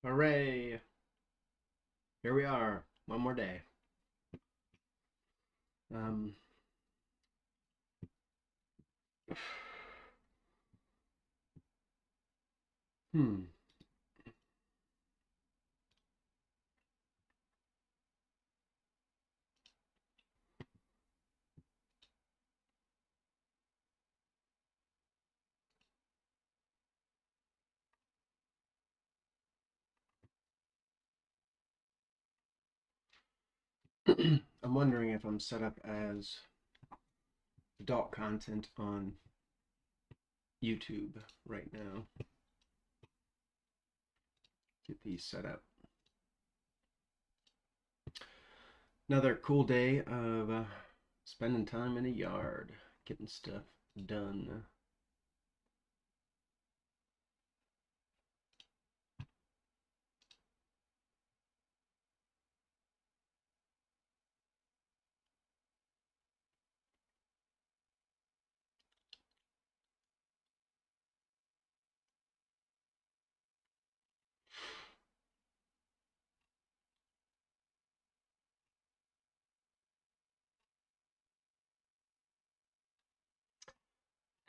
Hooray! Here we are, one more day. Um, hmm. I'm wondering if I'm set up as adult content on YouTube right now. Get these set up. Another cool day of spending time in a yard, getting stuff done.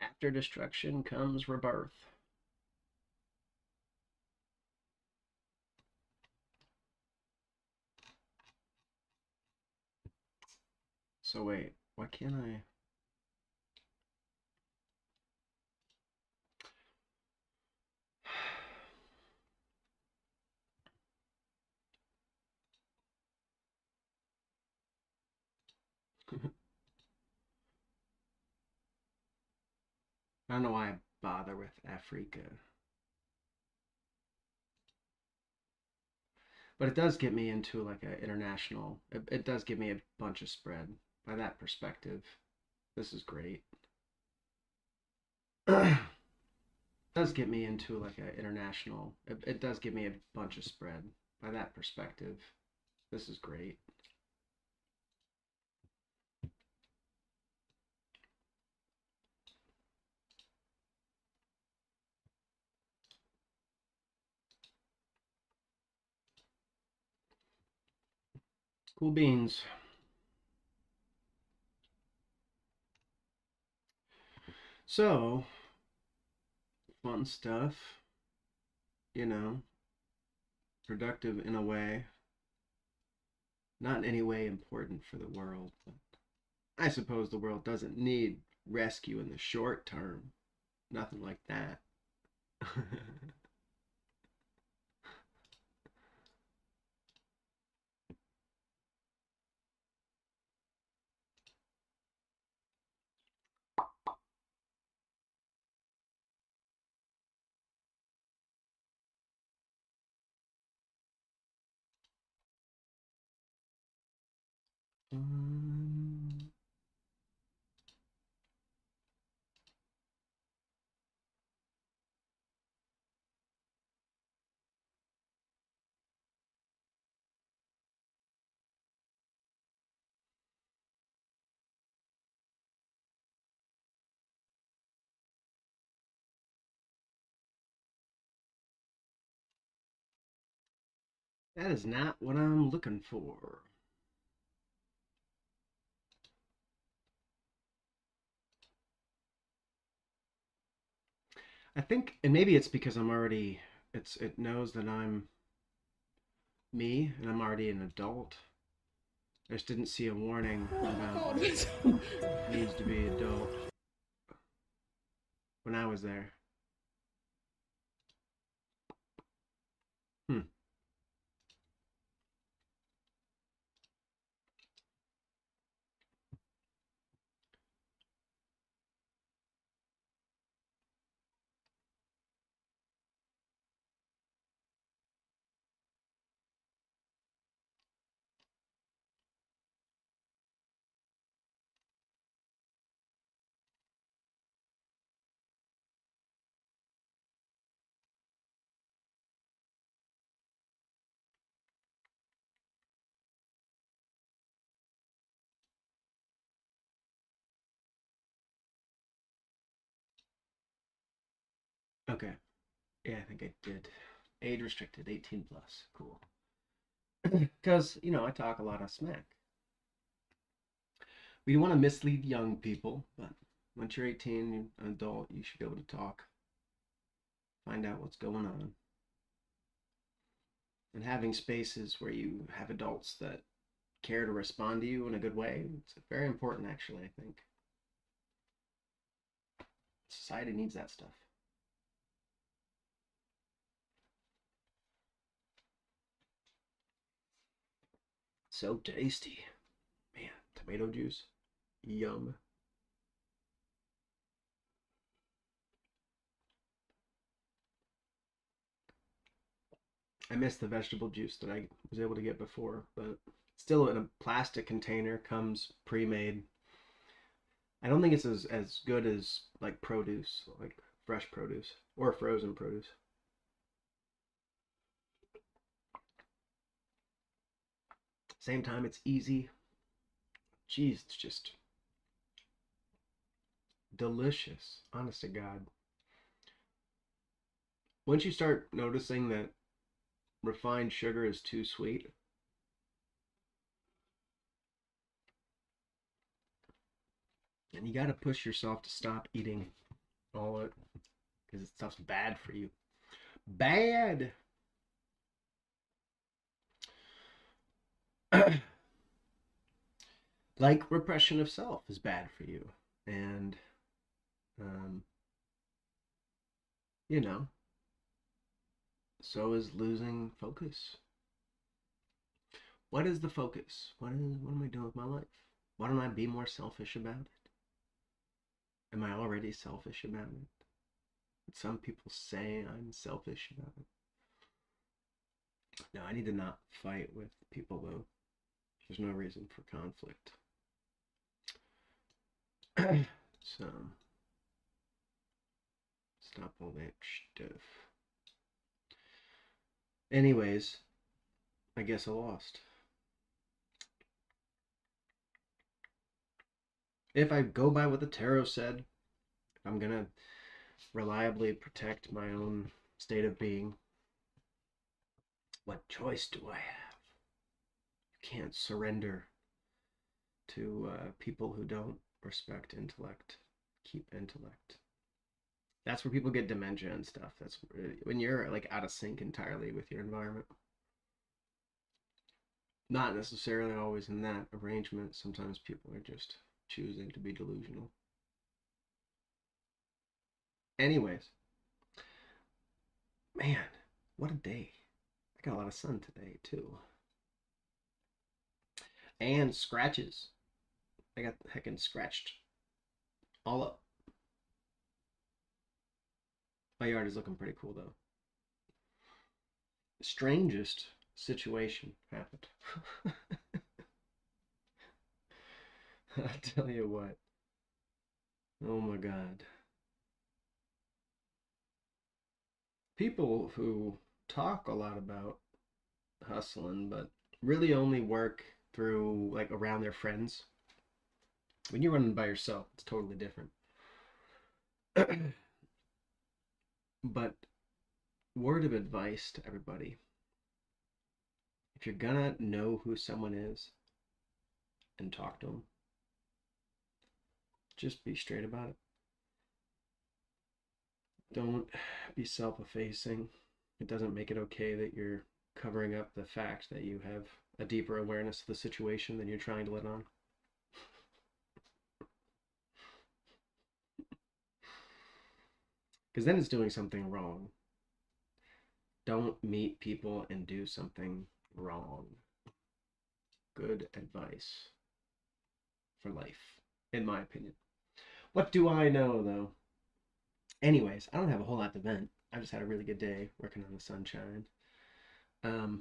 After destruction comes rebirth. So wait, why can't I? I don't know why I bother with Africa. But it does get me into like an international, it does give me a bunch of spread. By that perspective, this is great. It does get me into like an international, it does give me a bunch of spread. By that perspective, this is great. Cool beans. So, fun stuff, you know, productive in a way, not in any way important for the world, but I suppose the world doesn't need rescue in the short term. Nothing like that. Um, that is not what I'm looking for. I think, and maybe it's because I'm already, it knows that I'm me and I'm already an adult. I just didn't see a warning about needs to be adult when I was there. Hmm. Okay. Yeah, I think I did. age restricted, 18 plus. Cool. Because, you know, I talk a lot of smack. We don't want to mislead young people, but once you're 18, an adult, you should be able to talk, find out what's going on. And having spaces where you have adults that care to respond to you in a good way, it's very important, actually, I think. Society needs that stuff. So tasty. Man, tomato juice. Yum. I miss the vegetable juice that I was able to get before, but still in a plastic container, comes pre-made. I don't think it's as good as like produce, like fresh produce or frozen produce. Same time, it's easy. Jeez, it's just delicious. Honest to God. Once you start noticing that refined sugar is too sweet, and you got to push yourself to stop eating all of it because stuff's bad for you. Bad. Like repression of self is bad for you, and um, you know, so is losing focus. What is the focus? What am I doing with my life? Why don't I be more selfish about it? Am I already selfish about it? Some people say I'm selfish about it. No, I need to not fight with people though. There's no reason for conflict. So stop all that stuff. Anyways, I guess I lost. If I go by what the tarot said, if I'm gonna reliably protect my own state of being, what choice do I have? You can't surrender to people who don't respect intellect. Keep intellect. That's where people get dementia and stuff. That's when you're like out of sync entirely with your environment. Not necessarily always in that arrangement. Sometimes people are just choosing to be delusional. Anyways, man, what a day. I got a lot of sun today too. And scratches. I got heckin' scratched all up. My yard is looking pretty cool though. Strangest situation happened. I tell you what. Oh my God. People who talk a lot about hustling, but really only work through like around their friends. When you're running by yourself, it's totally different. But word of advice to everybody, if you're gonna know who someone is and talk to them, just be straight about it. Don't be self-effacing. It doesn't make it okay that you're covering up the fact that you have a deeper awareness of the situation than you're trying to let on. Because then it's doing something wrong. Don't meet people and do something wrong. Good advice for life, in my opinion. What do I know, though? Anyways, I don't have a whole lot to vent. I just had a really good day working on the sunshine. I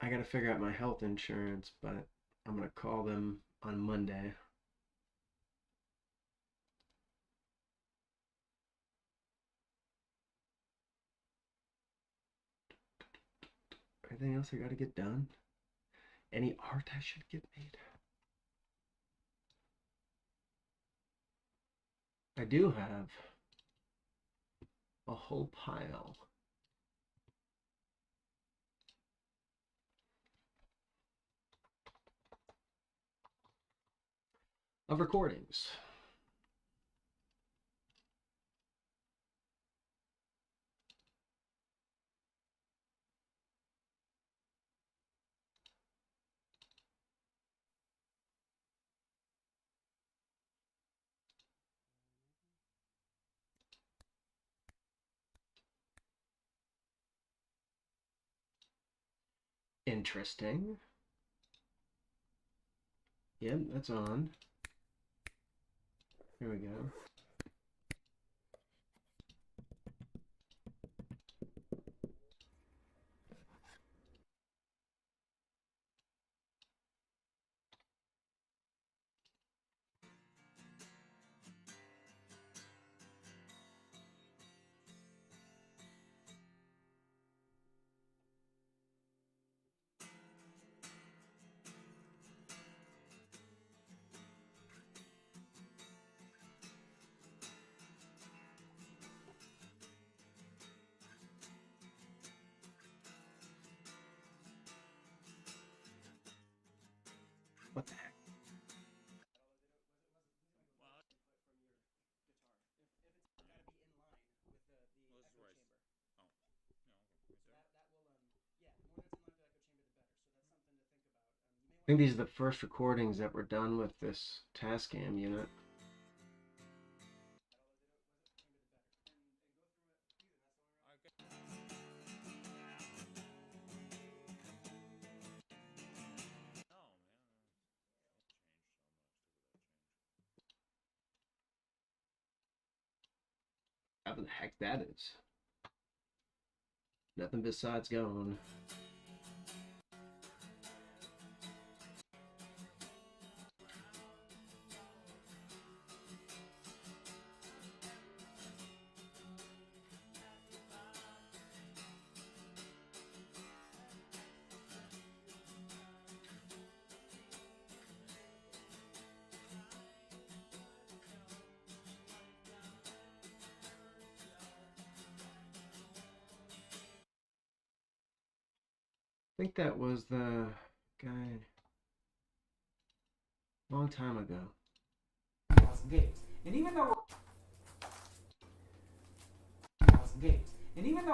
got to figure out my health insurance, but I'm going to call them on Monday. Anything else I got to get done? Any art I should get made? I do have a whole pile of recordings. Interesting. Yep, that's on. Here we go. What the heck? I think these are the first recordings that were done with this Tascam unit. Whatever the heck that is. Nothing besides gone. I think that was the guy a long time ago. And even though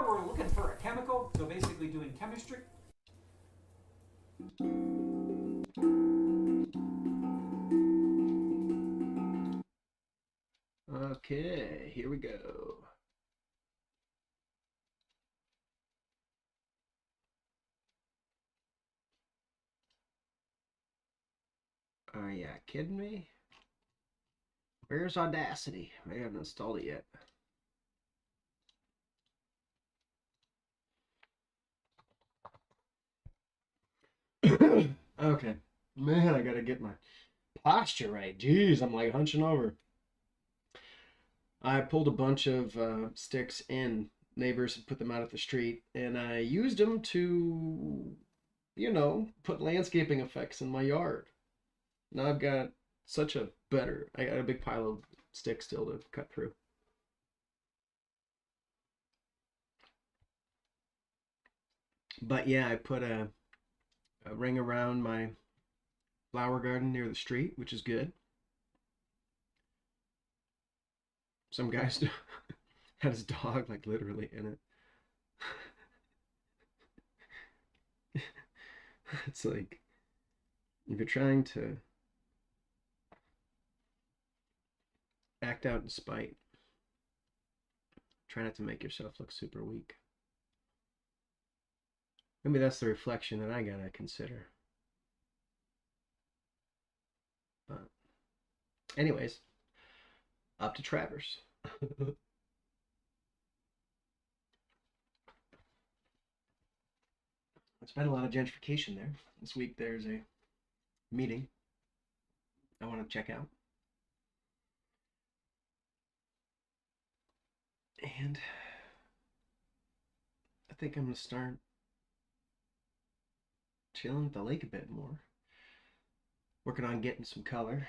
we're looking for a chemical, so basically doing chemistry. Okay, here we go. Are you kidding me? Where's Audacity? I haven't installed it yet. Okay. Man, I gotta get my posture right. Jeez, I'm like hunching over. I pulled a bunch of sticks in. Neighbors had put them out at the street, and I used them to, put landscaping effects in my yard. Now I've got I got a big pile of sticks still to cut through. But yeah, I put a ring around my flower garden near the street, which is good. Some guys had his dog like literally in it. It's like if you're trying to act out in spite, try not to make yourself look super weak. Maybe that's the reflection that I gotta consider. But anyways, up to Travers. It's been a lot of gentrification there. This week there's a meeting I want to check out. And I think I'm going to start chilling at the lake a bit more. Working on getting some color.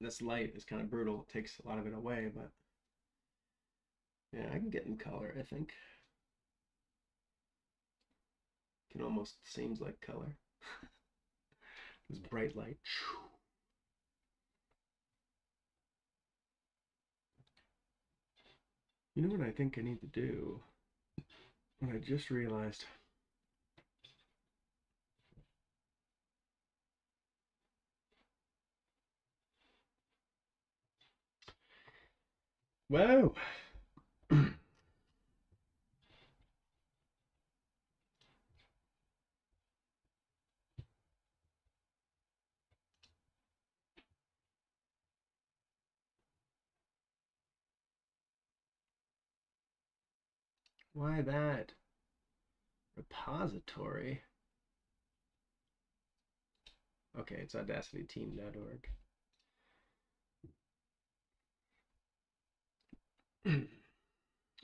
This light is kind of brutal. It takes a lot of it away, but Yeah, I can get in color, I think. Can almost seems like color. This bright light. You know what I think I need to do? What I just realized. Whoa! Why that? Repository? Okay, it's audacityteam.org.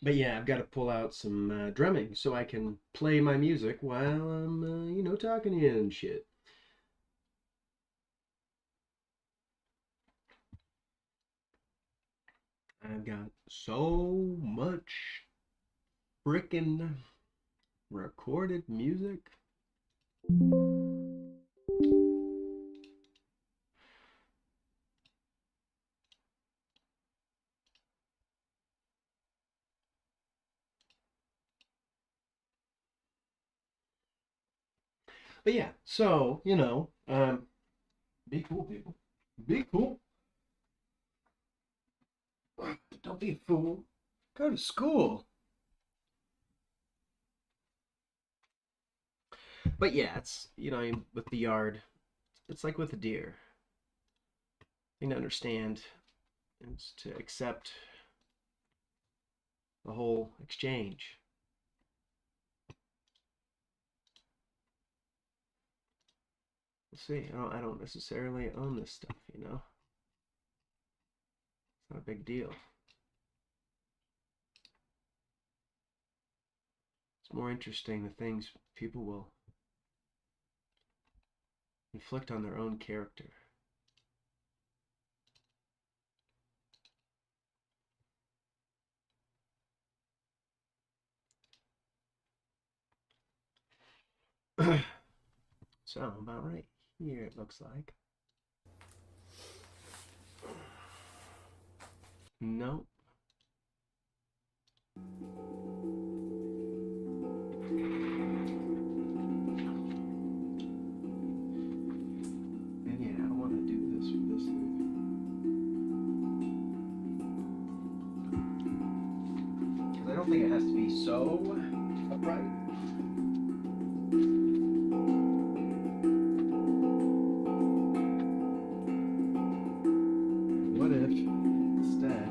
But yeah, I've got to pull out some drumming so I can play my music while I'm, talking to you and shit. I've got so much frickin' recorded music. But yeah, so, be cool, people. Be cool. Don't be a fool. Go to school. But yeah, it's, with the yard, it's like with a deer. Thing to understand is to accept the whole exchange. We'll see. I don't necessarily own this stuff, It's not a big deal. It's more interesting the things people will inflict on their own character. So, about right here, it looks like. Nope. And yeah, I want to do this with this thing. Because I don't think it has to be so upright. What if instead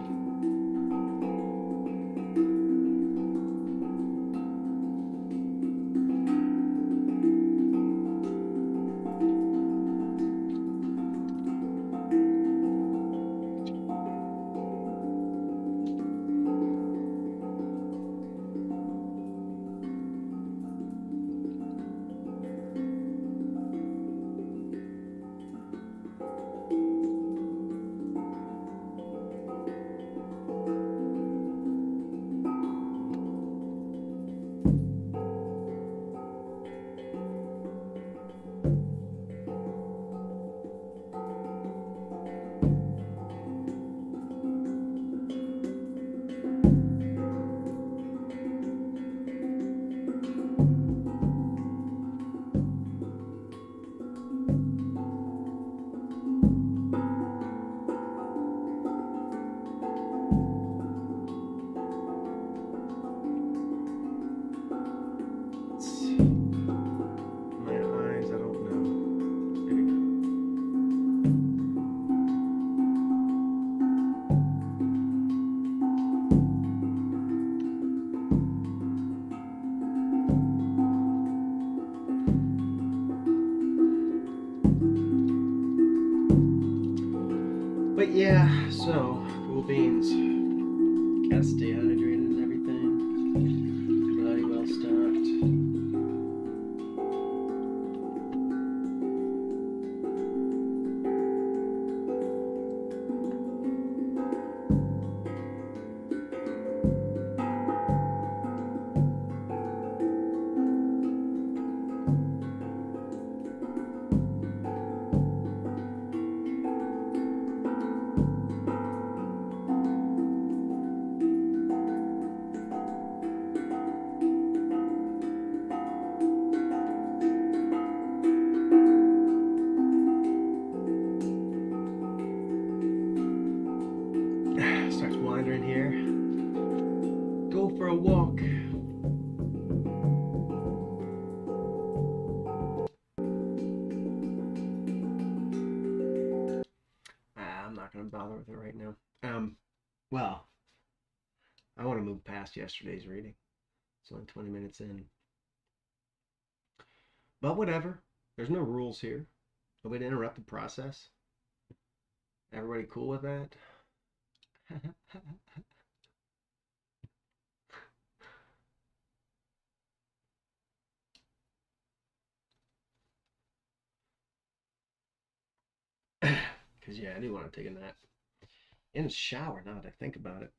my eyes, I don't know. But yeah, so cool beans. Gotta stay hydrated and everything. Bloody well stocked. a walk. I'm not going to bother with it right now. Well, I want to move past yesterday's reading. It's only 20 minutes in. But whatever. There's no rules here. Nobody to interrupt the process. Everybody cool with that? Because, yeah, I do want to take a nap. In the shower now that I think about it.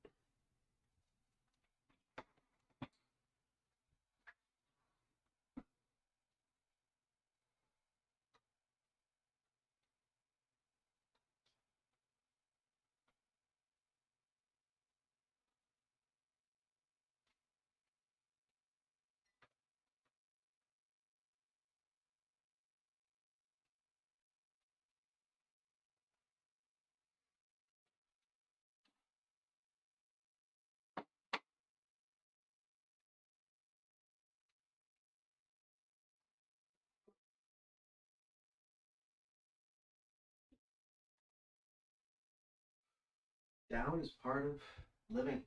Doubt is part of living.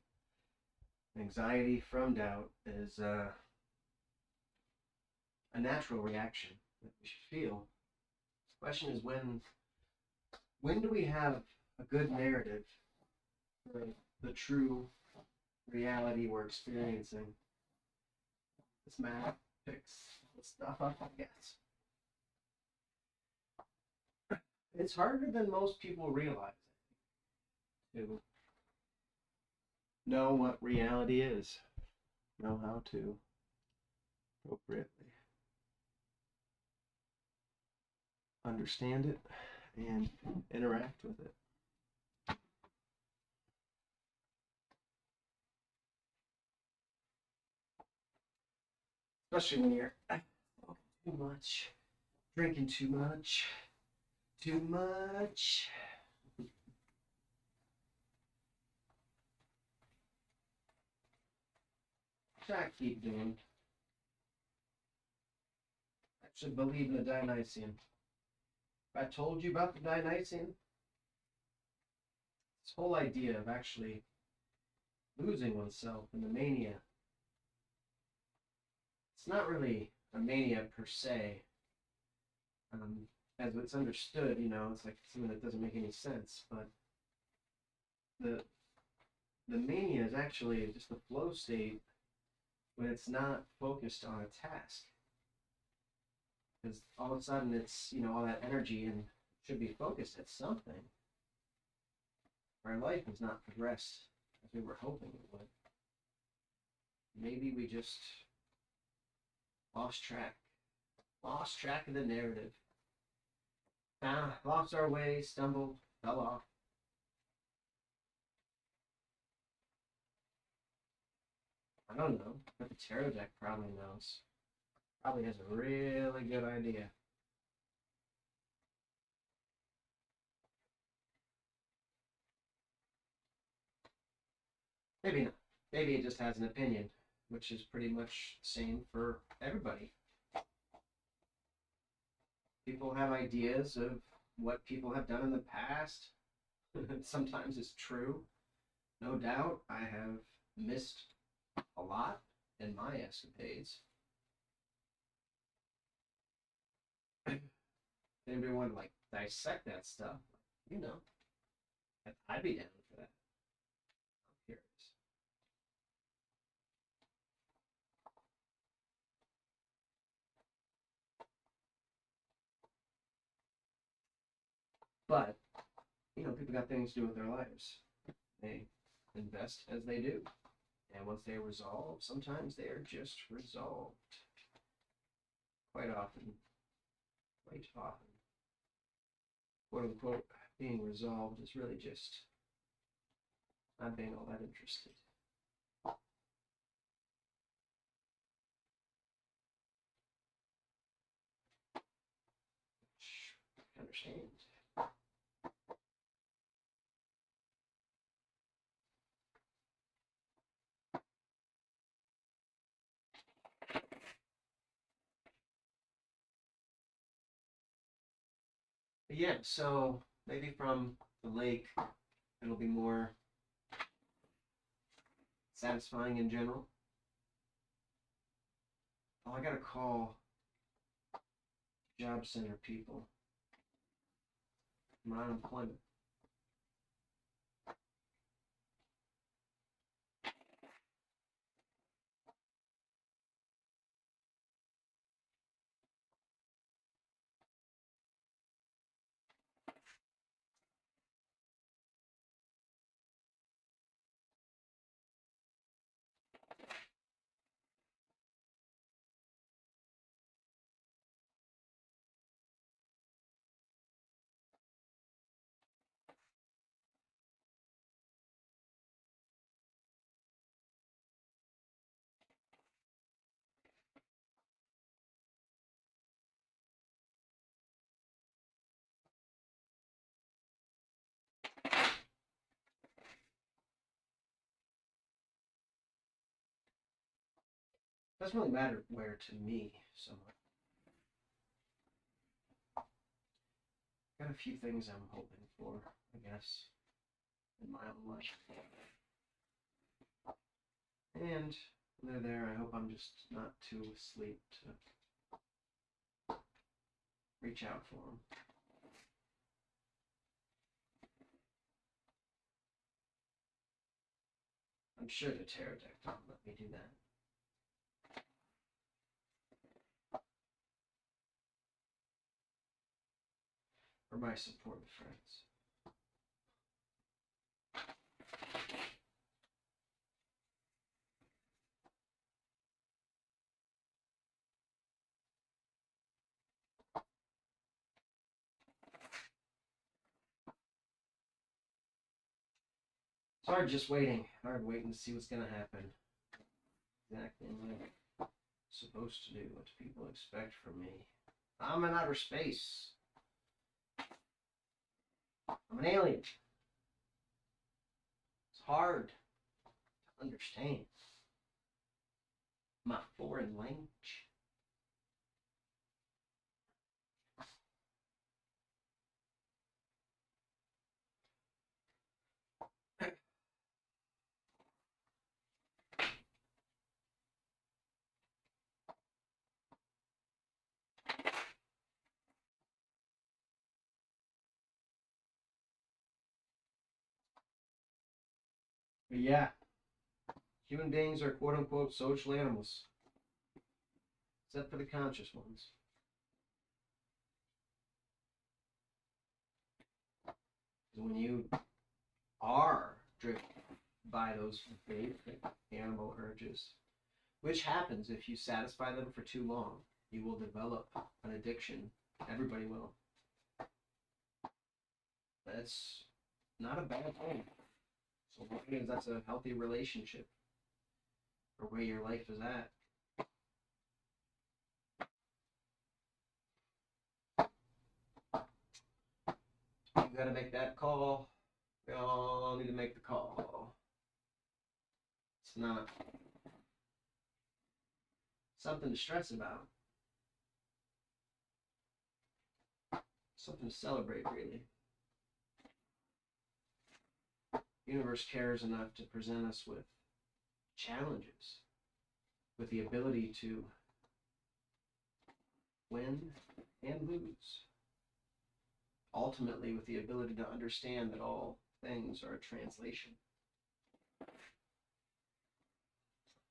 Anxiety from doubt is a natural reaction that we should feel. The question is when do we have a good narrative for the true reality we're experiencing? This math picks the stuff up, I guess. It's harder than most people realize to know what reality is, know how to appropriately understand it and interact with it. Especially when you're too much, drinking too much. Which I keep doing. I should believe in the Dionysian. If I told you about the Dionysian, this whole idea of actually losing oneself in the mania, it's not really a mania per se. As it's understood, it's like something that doesn't make any sense, but the mania is actually just the flow state when it's not focused on a task. Because all of a sudden it's, all that energy and should be focused at something. Our life has not progressed as we were hoping it would. Maybe we just lost track of the narrative. Lost our way, stumbled, fell off. I don't know, but the tarot deck probably knows. Probably has a really good idea. Maybe not. Maybe it just has an opinion, which is pretty much the same for everybody. People have ideas of what people have done in the past. Sometimes it's true. No doubt I have missed a lot in my escapades. Anybody want to dissect that stuff? I'd be down for that. I'm curious. But people got things to do with their lives. They invest as they do, and once they resolve, sometimes they are just resolved. Quite often, quote unquote, being resolved is really just not being all that interested. I understand. But yeah, so maybe from the lake, it'll be more satisfying in general. Oh, I gotta call job center people. My unemployment. Doesn't really matter where to me so much. Got a few things I'm hoping for, I guess, in my own life. And when they're there, I hope I'm just not too asleep to reach out for them. I'm sure the tarot deck don't let me do that. Or my supportive friends. It's hard just waiting. Hard waiting to see what's gonna happen. Exactly like I'm supposed to do. What do people expect from me? I'm in outer space. I'm an alien. It's hard to understand my foreign language. But yeah, human beings are quote unquote social animals, except for the conscious ones. When you are driven by those basic animal urges, which happens if you satisfy them for too long, you will develop an addiction. Everybody will. That's not a bad thing. So long as that's a healthy relationship or where your life is at. You gotta make that call. We all need to make the call. It's not something to stress about. Something to celebrate, really. The universe cares enough to present us with challenges, with the ability to win and lose. Ultimately, with the ability to understand that all things are a translation.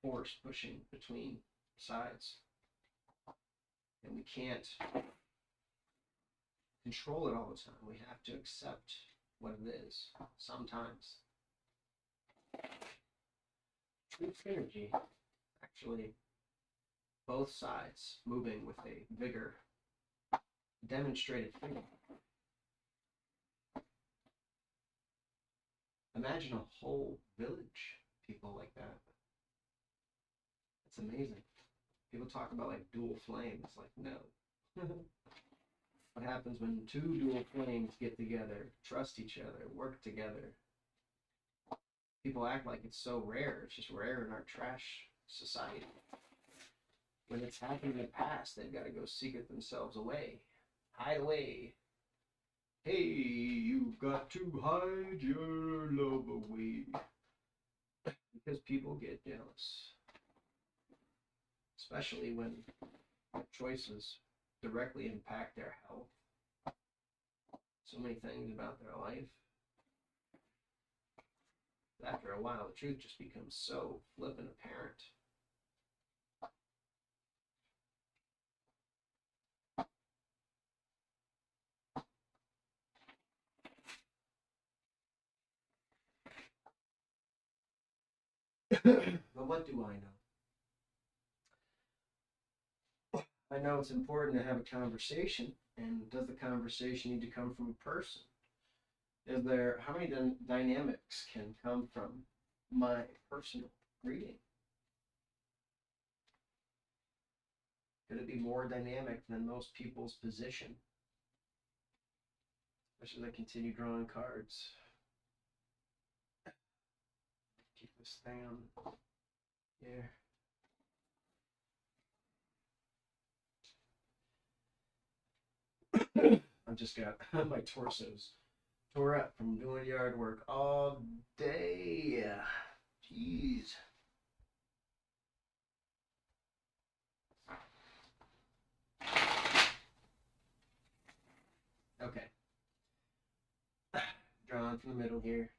Force pushing between sides. And we can't control it all the time. We have to accept what it is sometimes. True synergy, actually, both sides moving with a vigor, demonstrated freedom. Imagine a whole village, people like that. It's amazing. People talk about like dual flame. It's like, no. What happens when two dual flames get together, trust each other, work together? People act like it's so rare. It's just rare in our trash society. When it's happened in the past, they've got to go secret themselves away, hide away, Hey, you've got to hide your love away. Because people get jealous. Especially when choices directly impact their health. So many things about their life. After a while, the truth just becomes so flippin' apparent. But what do I know? I know it's important to have a conversation, and does the conversation need to come from a person? Is there, how many dynamics can come from my personal reading? Could it be more dynamic than most people's position? Especially as I continue drawing cards. Keep this thing on here. I've just got my torsos tore up from doing yard work all day. Jeez. Okay. Drawing from the middle here.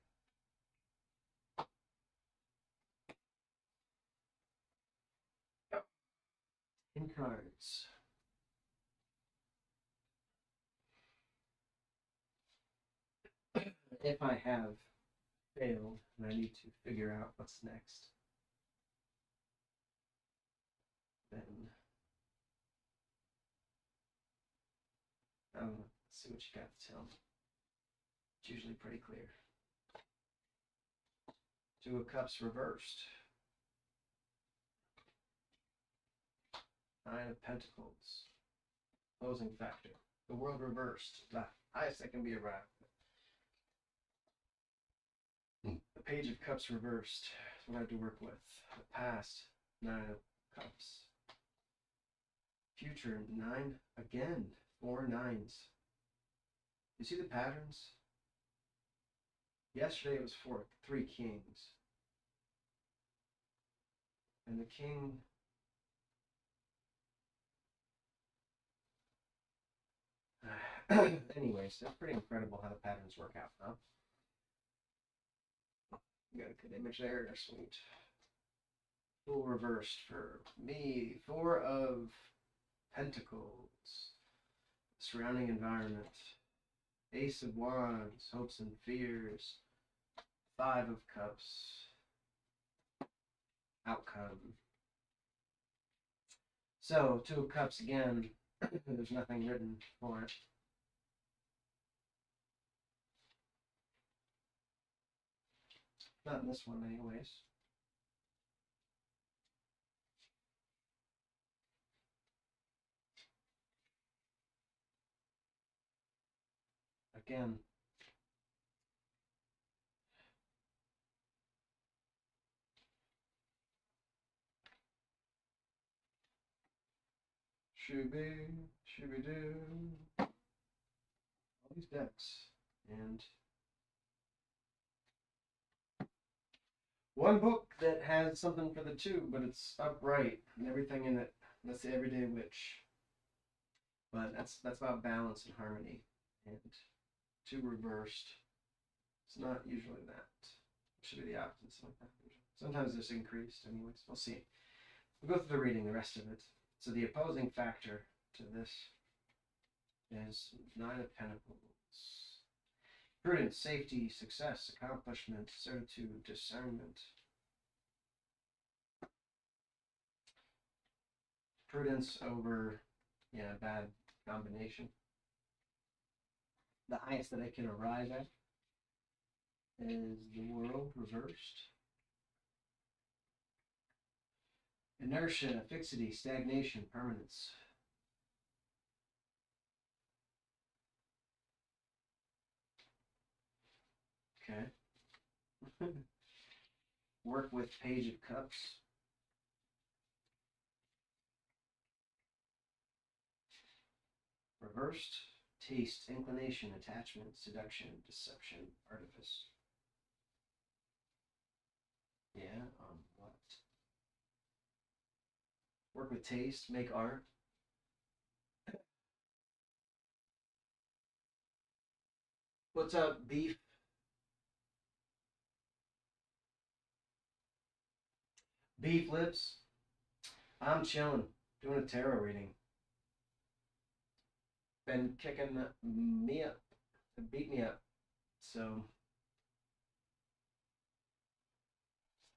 10 cards. If I have failed and I need to figure out what's next, then I don't know. Let's see what you got to tell me. It's usually pretty clear. Two of Cups reversed. Nine of Pentacles. Opposing factor. The world reversed. The highest that can be arrived at. The Page of Cups reversed. That's what I have to work with. The past. 9 of Cups. Future. 9 again. 4 nines. You see the patterns? Yesterday it was 3 kings. And the king. Anyways, that's pretty incredible how the patterns work out, huh? You got a good image there, sweet. Full reversed for me. 4 of Pentacles. Surrounding environment. Ace of Wands, hopes and fears. 5 of Cups. Outcome. So, 2 of Cups again. There's nothing written for it. Not in this one, anyways. Again. Shooby doo. All these decks. And one book that has something for the 2, but it's upright and everything in it. That's the Everyday Witch. But that's about balance and harmony. And 2 reversed. It's not usually that. It should be the opposite sometimes. Sometimes it's increased. Anyways, we'll see. We'll go through the reading, the rest of it. So the opposing factor to this is 9 of Pentacles. Prudence, safety, success, accomplishment, certitude, discernment. Prudence over, bad combination. The highest that I can arrive at is the world reversed. Inertia, fixity, stagnation, permanence. Okay. Work with Page of Cups. Reversed, taste, inclination, attachment, seduction, deception, artifice. Yeah, what? Work with taste, make art. What's up, beef? Beef lips. I'm chilling, doing a tarot reading. Been kicking me up, beat me up. So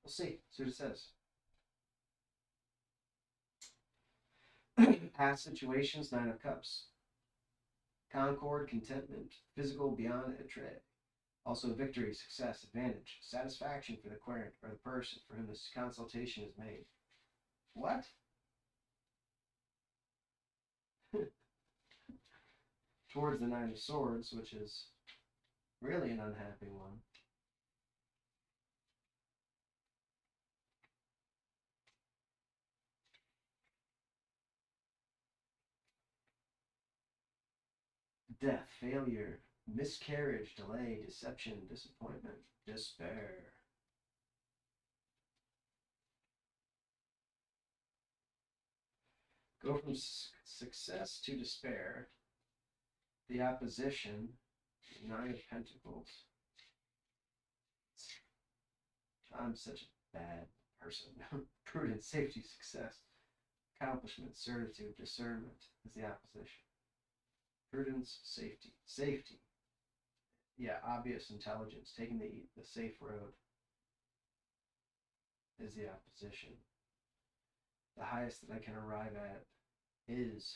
we'll see. See what it says. Past situations, Nine of Cups. Concord, contentment, physical beyond a tread. Also victory, success, advantage, satisfaction for the querent or the person for whom this consultation is made. What? Towards the Nine of Swords, which is really an unhappy one. Death, failure, miscarriage, delay, deception, disappointment, despair. Go from success to despair. The opposition, Nine of Pentacles. I'm such a bad person. Prudence, safety, success, accomplishment, certitude, discernment is the opposition. Prudence, safety. Yeah, obvious intelligence, taking the safe road is the opposition. The highest that I can arrive at is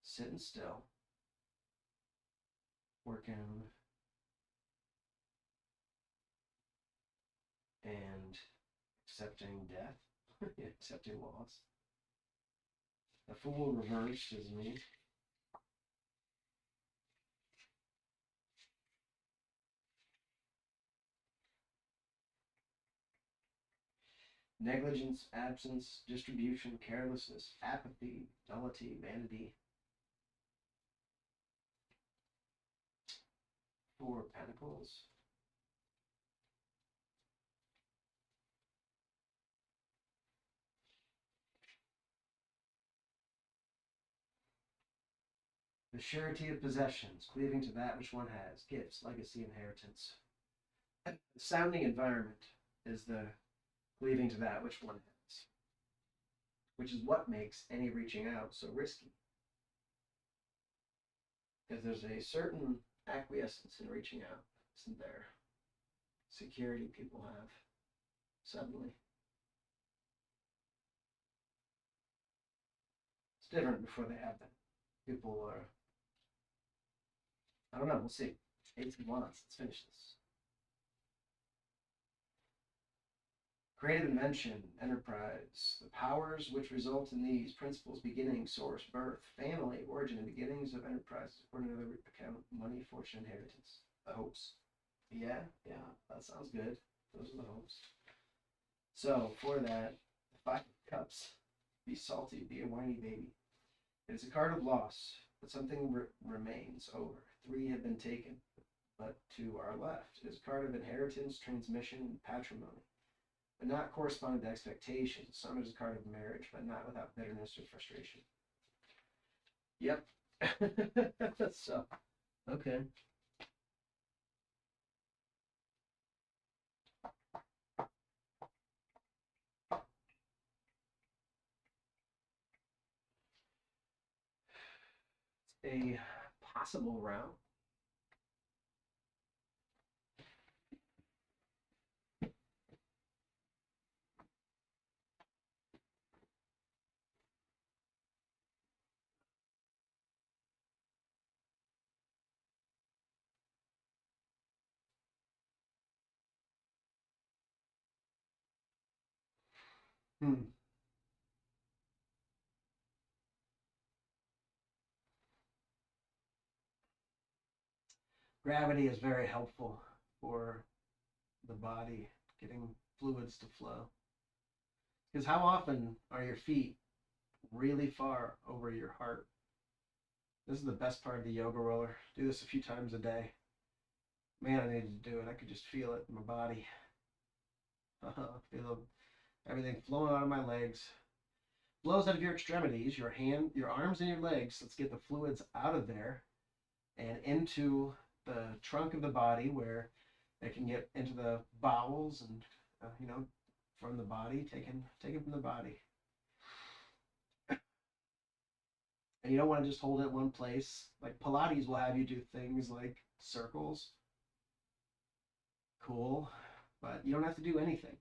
sitting still, working, and accepting death, accepting loss. The Fool reversed is me. Negligence, absence, distribution, carelessness, apathy, nullity, vanity. Four of Pentacles. The surety of possessions, cleaving to that which one has, gifts, legacy, inheritance. The sounding environment is the cleaving to that which one has, which is what makes any reaching out so risky. Because there's a certain acquiescence in reaching out, isn't there? Security people have, suddenly. It's different before they have that. People are, I don't know, we'll see. Eight of Wands, let's finish this. Creative invention, enterprise, the powers which result in these principles, beginning, source, birth, family, origin, and beginnings of enterprises, according to the account, money, fortune, inheritance. The hopes. Yeah, that sounds good. Those are the hopes. So, for that, the Five of Cups. Be salty, be a whiny baby. It's a card of loss, but something remains over. 3 have been taken, but 2 are left. It is a card of inheritance, transmission, and patrimony, but not corresponding to expectations. Some is a card of marriage, but not without bitterness or frustration. Yep. So, okay. A possible round. Gravity is very helpful for the body, getting fluids to flow. Because how often are your feet really far over your heart? This is the best part of the yoga roller. Do this a few times a day. Man, I needed to do it. I could just feel it in my body. Feel everything flowing out of my legs. Flows out of your extremities, your hand, your arms, and your legs. Let's get the fluids out of there and into the trunk of the body where it can get into the bowels and from the body, taken from the body. And you don't want to just hold it one place. Like Pilates will have you do things like circles. Cool. But you don't have to do anything.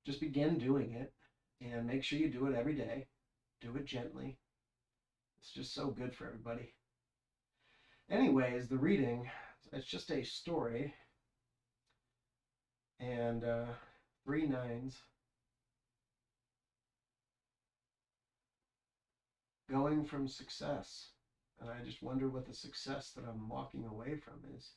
Just begin doing it and make sure you do it every day. Do it gently. It's just so good for everybody. Anyways, the reading, it's just a story. And 3 9s. Going from success. And I just wonder what the success that I'm walking away from is.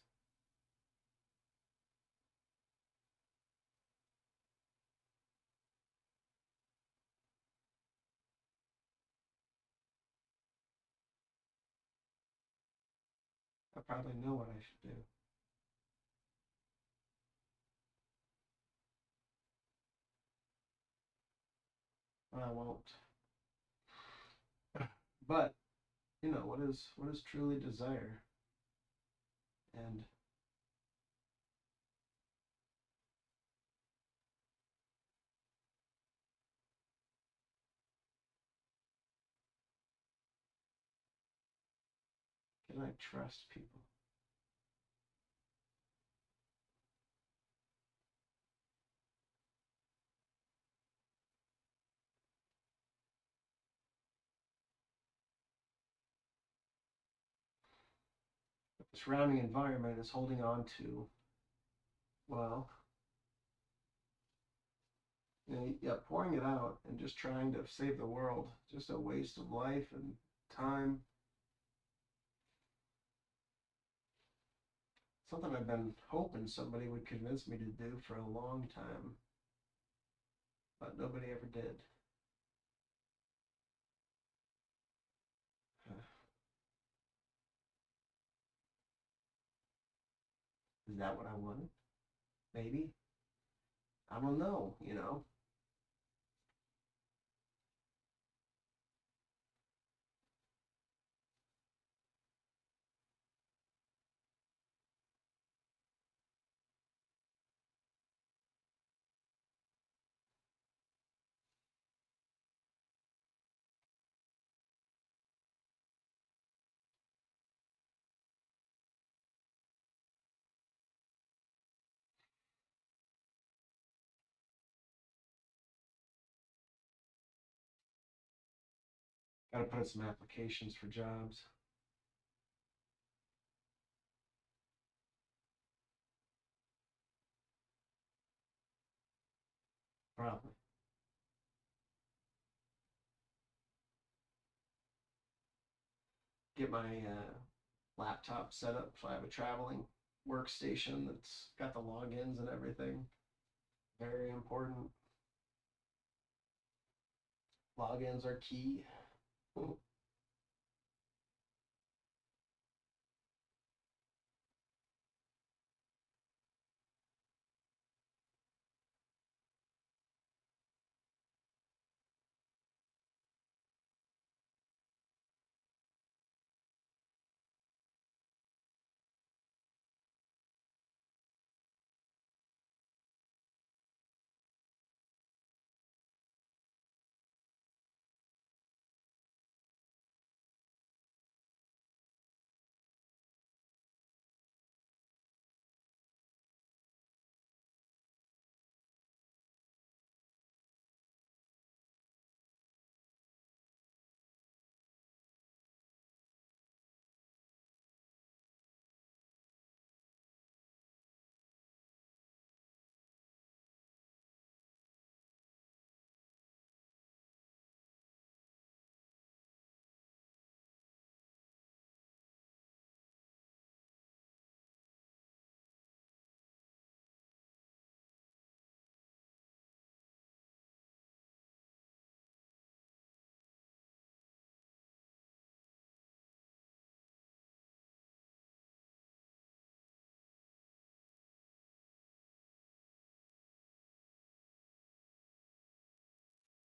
I probably know what I should do. I won't. But, what is truly desire? And can I trust people? The surrounding environment is holding on to, well, pouring it out and just trying to save the world. Just a waste of life and time. Something I've been hoping somebody would convince me to do for a long time, but nobody ever did. Is that what I wanted? Maybe. I don't know. Got to put in some applications for jobs. Probably. Get my laptop set up so I have a traveling workstation that's got the logins and everything. Very important. Logins are key.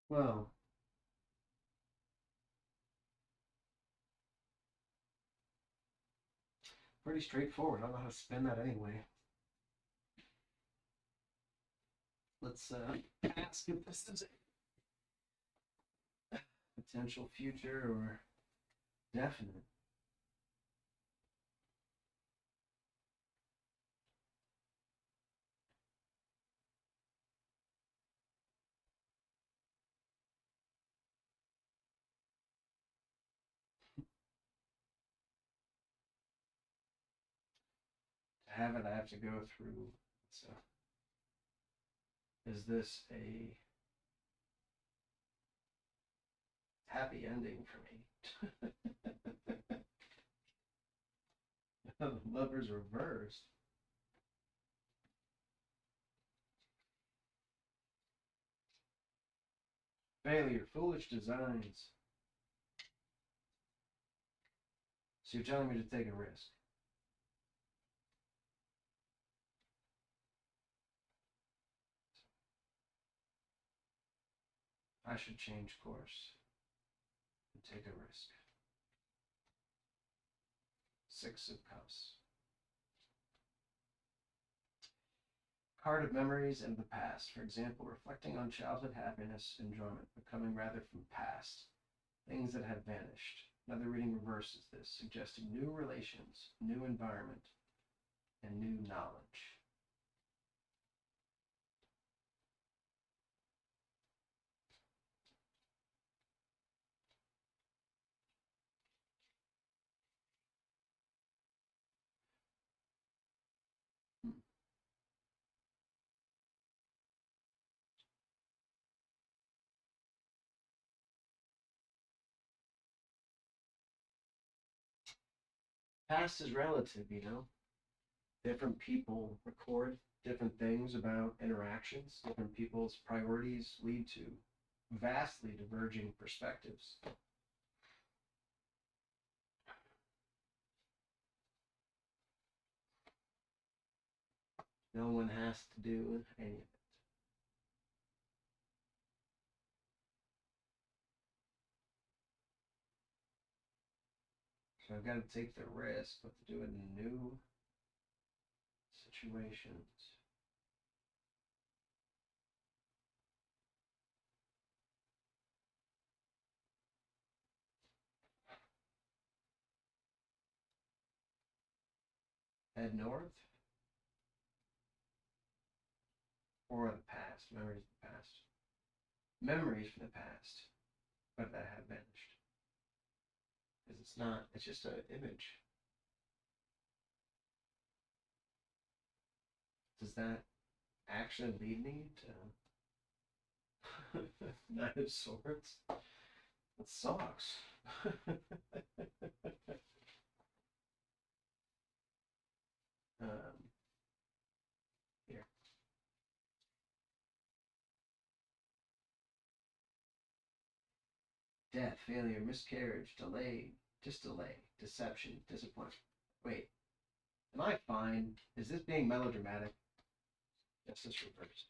Well, pretty straightforward. I don't know how to spin that anyway. Let's ask if this is a potential future or definite. To have it, I have to go through. So, is this a happy ending for me? Lovers reversed. Failure, foolish designs. So you're telling me to take a risk. I should change course and take a risk. Six of Cups. Card of memories and the past. For example, reflecting on childhood happiness, enjoyment, becoming rather from past, things that have vanished. Another reading reverses this, suggesting new relations, new environment, and new knowledge. Past is relative, you know. Different people record different things about interactions. Different people's priorities lead to vastly diverging perspectives. No one has to do any of it. So I've got to take the risk, but to do it in new situations. Head north or the past, memories of the past. Memories from the past, but that have vanished. Because it's not, it's just an image. Does that actually lead me to Knight of Swords? That sucks. um, here. Death, failure, miscarriage, delay, deception, disappointment. Wait, am I fine? Is this being melodramatic? Justice reversed.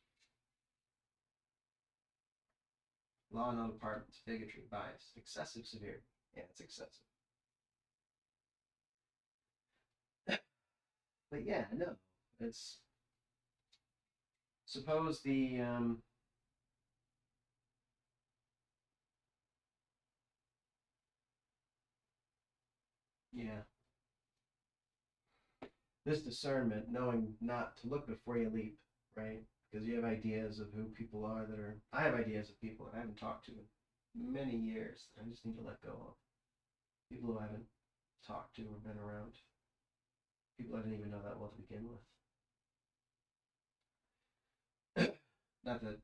Law in all departments, bigotry, bias, excessive severity. Yeah, it's excessive. But yeah, no. It's suppose the yeah. This discernment, knowing not to look before you leap, right? Because you have ideas of who people are that are. I have ideas of people that I haven't talked to in many years that I just need to let go of. People who I haven't talked to or been around. People I didn't even know that well to begin with. Not that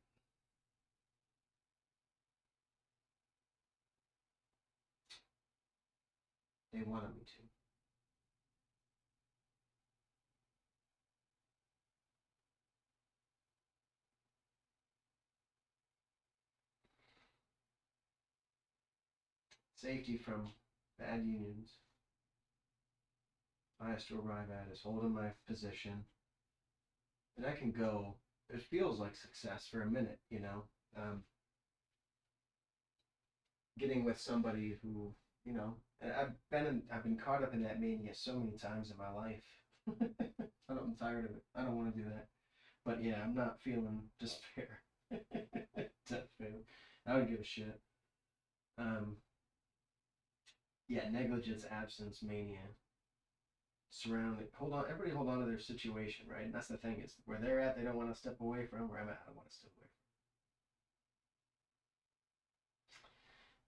they wanted me to. Safety from bad unions. I have to arrive at is holding my position, and I can go. It feels like success for a minute, you know. getting with somebody who, you know, and I've been caught up in that mania so many times in my life. I'm tired of it. I don't want to do that. But yeah, I'm not feeling despair. I don't give a shit. Um, yeah, negligence, absence, mania. Surrounding. Hold on, everybody hold on to their situation, right? And that's the thing is where they're at, they don't want to step away from. Where I'm at, I don't want to step away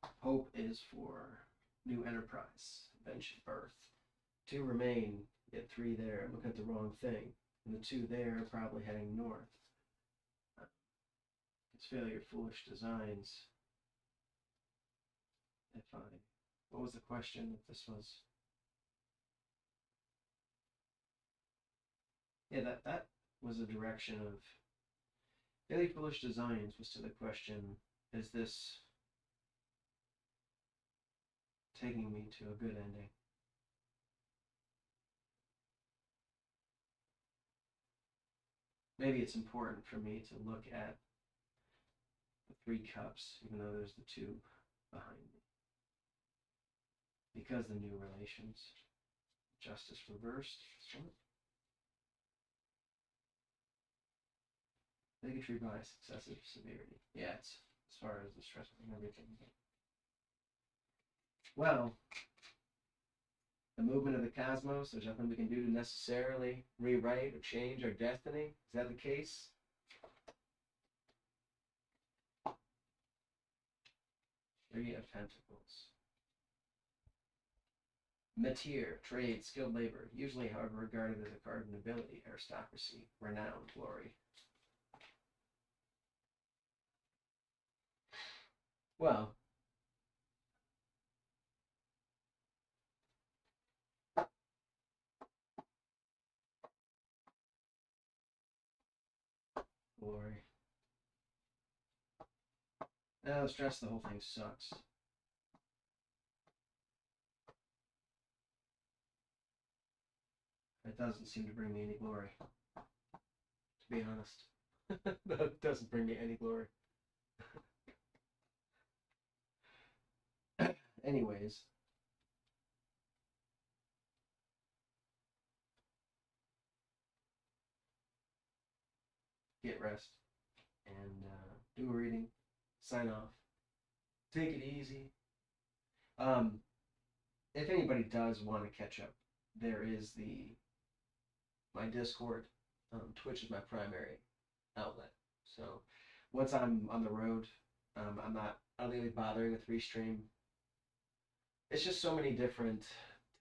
from. Hope is for new enterprise, invention, birth. Two remain, yet three there. I'm looking at the wrong thing. And the two there are probably heading north. It's failure, foolish designs. If I, what was the question? If this was, yeah, that was a direction of failure, foolish designs was to the question: is this taking me to a good ending? Maybe it's important for me to look at the three cups, even though there's the two behind me, because the new relations, justice reversed. Bigotry by excessive severity. Yeah, it's as far as the stress and everything. Well, the movement of the cosmos, there's nothing we can do to necessarily rewrite or change our destiny. Is that the case? Three of Pentacles. Métier, trade, skilled labor, usually, however, regarded as a card of nobility, aristocracy, renown, glory. Well, glory. Now the stress of the whole thing sucks. It doesn't seem to bring me any glory, to be honest. That doesn't bring me any glory. Anyways, get rest and do a reading, sign off, take it easy. Um, if anybody does want to catch up, there is my Discord. Twitch is my primary outlet. So once I'm on the road, I'm not really bothering with Restream. It's just so many different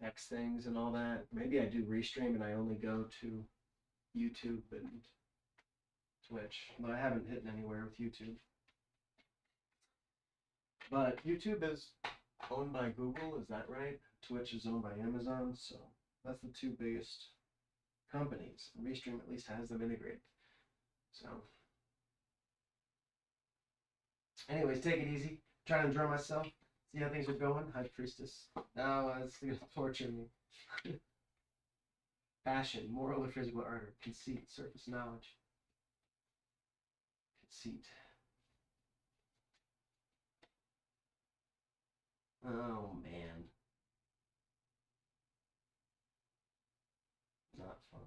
text things and all that. Maybe I do Restream and I only go to YouTube and Twitch. Though I haven't hit anywhere with YouTube. But YouTube is owned by Google, is that right? Twitch is owned by Amazon, so that's the two biggest companies. Restream at least has them integrated. So, anyways, take it easy. Try to enjoy myself. See how things are going. High Priestess. No, it's gonna torture me. Passion, moral or physical ardor, conceit, surface knowledge. Conceit. Oh man. Not fun.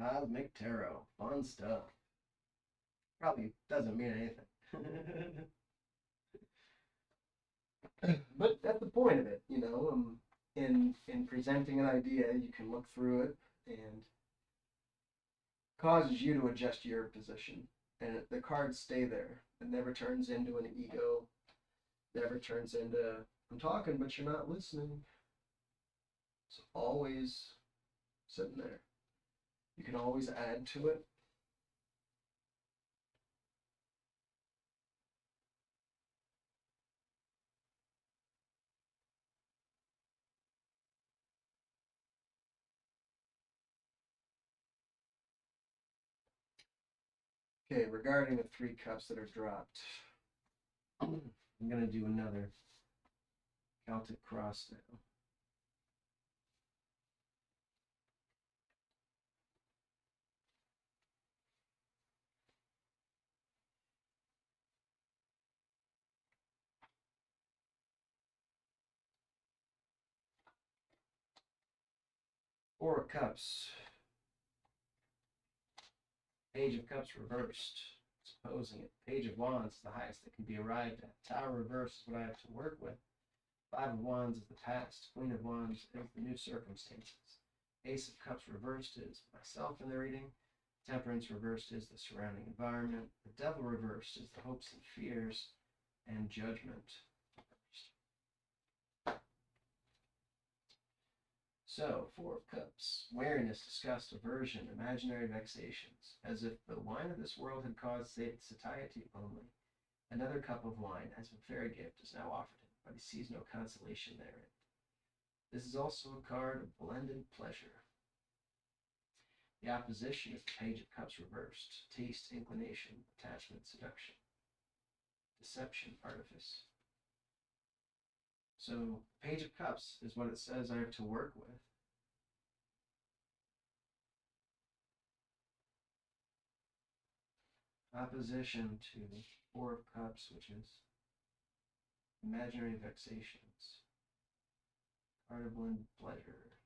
Cosmic Tarot. Fun stuff. Probably doesn't mean anything. But that's the point of it, you know. In presenting an idea, you can look through it and causes you to adjust your position, and the cards stay there. It never turns into an ego. Never turns into I'm talking, but you're not listening. It's always sitting there. You can always add to it. Okay, regarding the three cups that are dropped, I'm going to do another Celtic cross now. Four of Cups. Page of Cups reversed. It's opposing it. Page of Wands is the highest that can be arrived at. Tower reversed is what I have to work with. Five of Wands is the past. Queen of Wands is the new circumstances. Ace of Cups reversed is myself in the reading. Temperance reversed is the surrounding environment. The Devil reversed is the hopes and fears. And Judgment reversed. So, Four of Cups. Wariness, disgust, aversion, imaginary vexations. As if the wine of this world had caused satiety only. Another cup of wine, as a fair gift, is now offered him, but he sees no consolation therein. This is also a card of blended pleasure. The opposition is the Page of Cups reversed. Taste, inclination, attachment, seduction. Deception, artifice. So, Page of Cups is what it says I have to work with. Opposition to Four of Cups, which is imaginary vexations. Card of blended pleasure.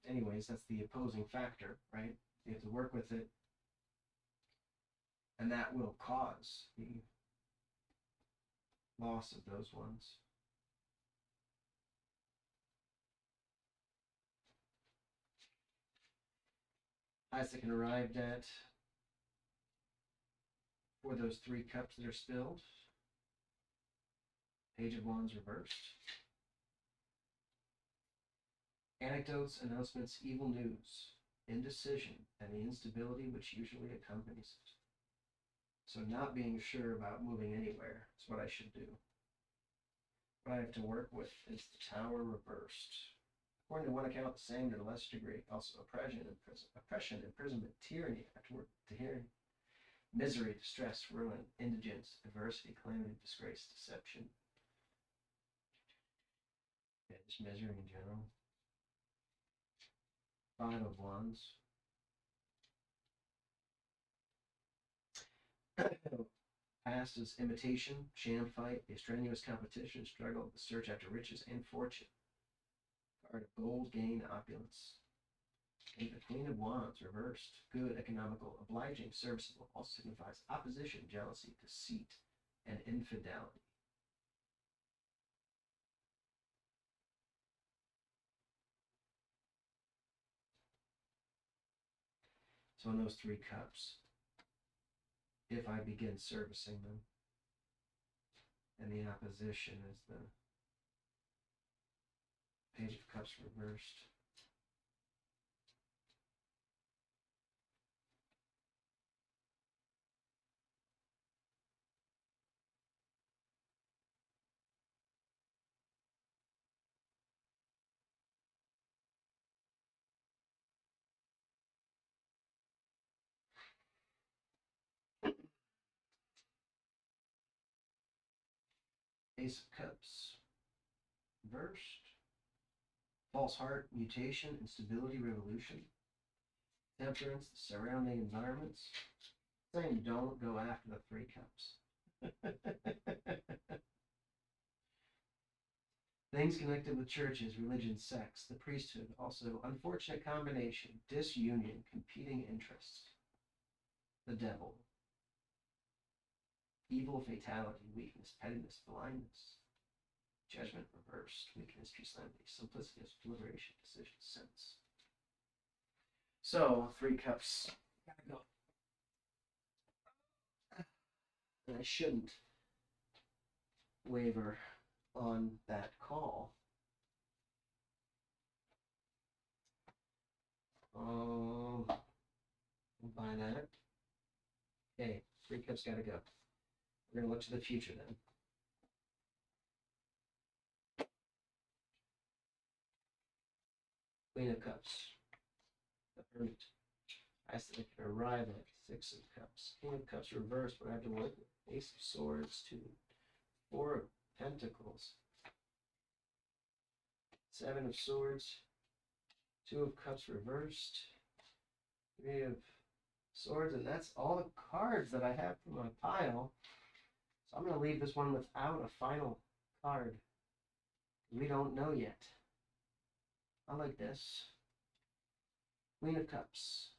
Anyways, that's the opposing factor, right? You have to work with it, and that will cause the loss of those ones. Highest I can arrive at for those three cups that are spilled. Page of Wands reversed. Anecdotes, announcements, evil news, indecision, and the instability which usually accompanies it. So not being sure about moving anywhere is what I should do. What I have to work with is the Tower reversed. According to one account, the same to a lesser degree. Also oppression, imprisonment, tyranny, I have to work with tyranny. Misery, distress, ruin, indigence, adversity, calamity, disgrace, deception. Yeah, just misery in general. Five of Wands. Past is imitation, sham fight, a strenuous competition, struggle, the search after riches and fortune. Card of gold, gain, opulence. And the Queen of Wands reversed. Good, economical, obliging, serviceable. Also signifies opposition, jealousy, deceit, and infidelity. So in those three cups, if I begin servicing them, and the opposition is the Page of Cups reversed. Ace of Cups reversed. False heart, mutation, instability, revolution. Temperance, the surrounding environments. Saying don't go after the three cups. Things connected with churches, religion, sex, the priesthood. Also, unfortunate combination, disunion, competing interests. The devil. Evil, fatality, weakness, pettiness, blindness. Judgment reversed, weakness, pusillanimity, simplicity, deliberation, decision, sense. So, three cups. Gotta go. And I shouldn't waver on that call. I'll buy that. Okay, three cups gotta go. We're gonna look to the future then. Queen of Cups. The Hermit. Highest that I can arrive at, 6 of Cups. King of Cups reversed, but I have to work with Ace of Swords, 2, 4 of Pentacles, 7 of Swords, 2 of Cups reversed, 3 of Swords, and that's all the cards that I have for my pile. So I'm going to leave this one without a final card. We don't know yet. I like this. Queen of Cups.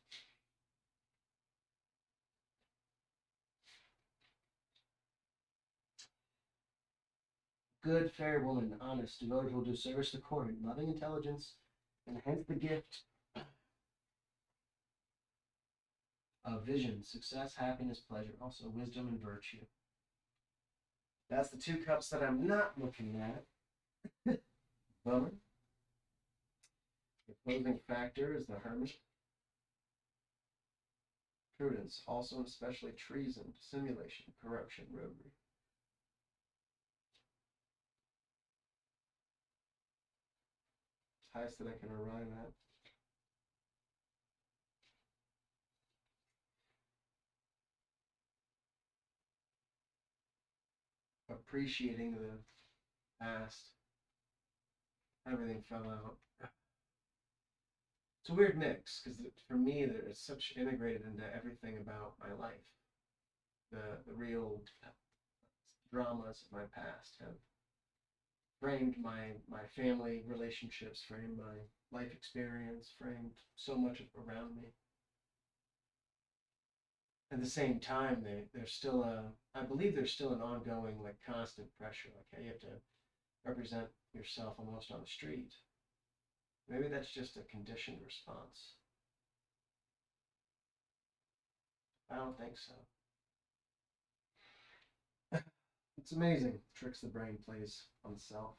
Good, fair woman, honest, devoted, will do service to court, loving intelligence, and hence the gift of vision, success, happiness, pleasure, also wisdom and virtue. That's the 2 cups that I'm not looking at. Bummer. The opposing factor is the Hermit. Prudence, also and especially treason, simulation, corruption, roguery. Highest that I can arrive at. Appreciating the past. Everything fell out. It's a weird mix, because for me, it's such integrated into everything about my life. The real dramas of my past have framed my family relationships, framed my life experience, framed so much around me. At the same time, there's still I believe there's still an ongoing, like, constant pressure, like, hey, you have to represent yourself almost on the street. Maybe that's just a conditioned response. I don't think so. It's amazing tricks the brain plays on self.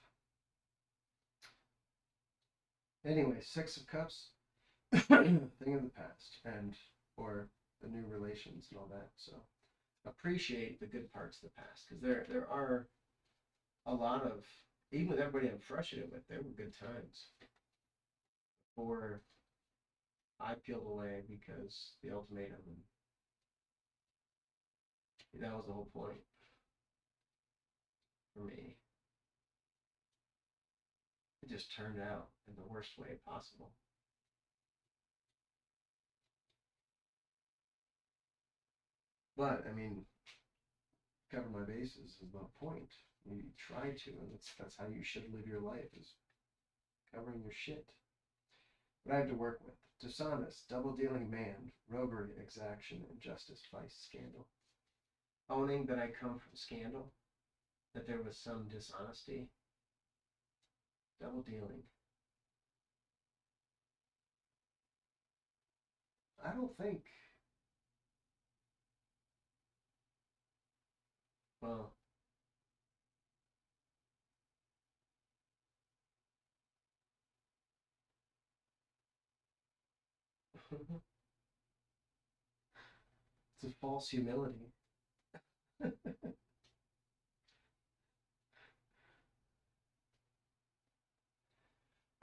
Anyway, 6 of Cups, thing of the past, and or the new relations and all that. So appreciate the good parts of the past, because there are a lot of, even with everybody I'm frustrated with, there were good times before I peeled away because the ultimatum, and that was the whole point for me. It just turned out in the worst way possible. But I mean, cover my bases is the point. You try to, and that's how you should live your life, is covering your shit. What I have to work with: dishonest, double-dealing man, roguery, exaction, injustice, vice, scandal. Owning that I come from scandal, that there was some dishonesty, double-dealing. I don't think, well, it's a false humility.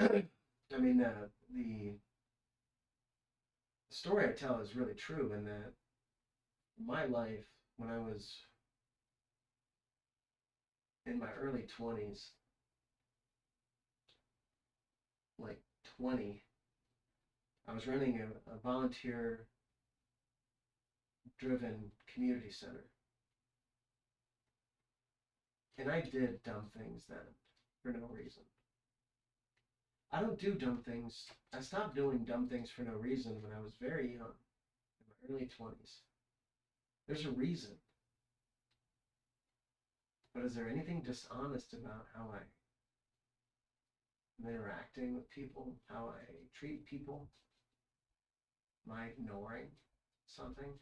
I mean, the story I tell is really true in that my life, when I was in my early 20s, like 20, I was running a volunteer driven community center. And I did dumb things then for no reason. I don't do dumb things. I stopped doing dumb things for no reason when I was very young, in my early 20s. There's a reason. But is there anything dishonest about how I'm interacting with people, how I treat people? Am I ignoring something?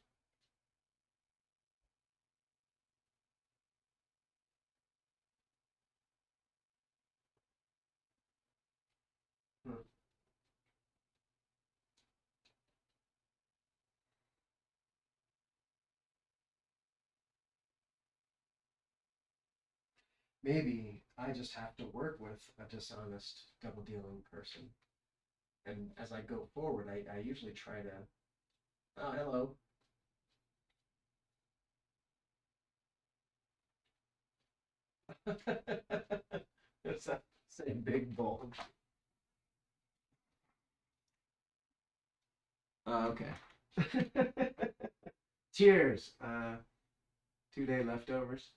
Hmm. Maybe I just have to work with a dishonest, double-dealing person. And as I go forward, I usually try to Oh, hello. It's that same big bulge. Oh, okay. Cheers. 2 day leftovers.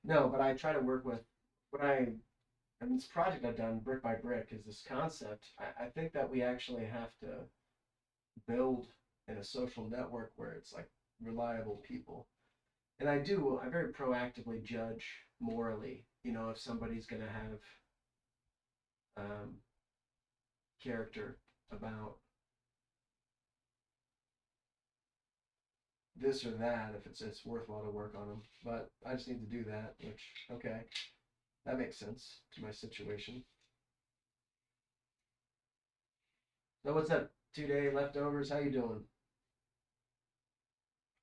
No, but I try to work with what and this project I've done brick by brick is this concept. I think that we actually have to build in a social network where it's like reliable people. And I very proactively judge morally, if somebody's going to have um, character about this or that, if it's worthwhile to work on them. But I just need to do that, which, okay, that makes sense to my situation. So what's up? 2 day leftovers. How you doing?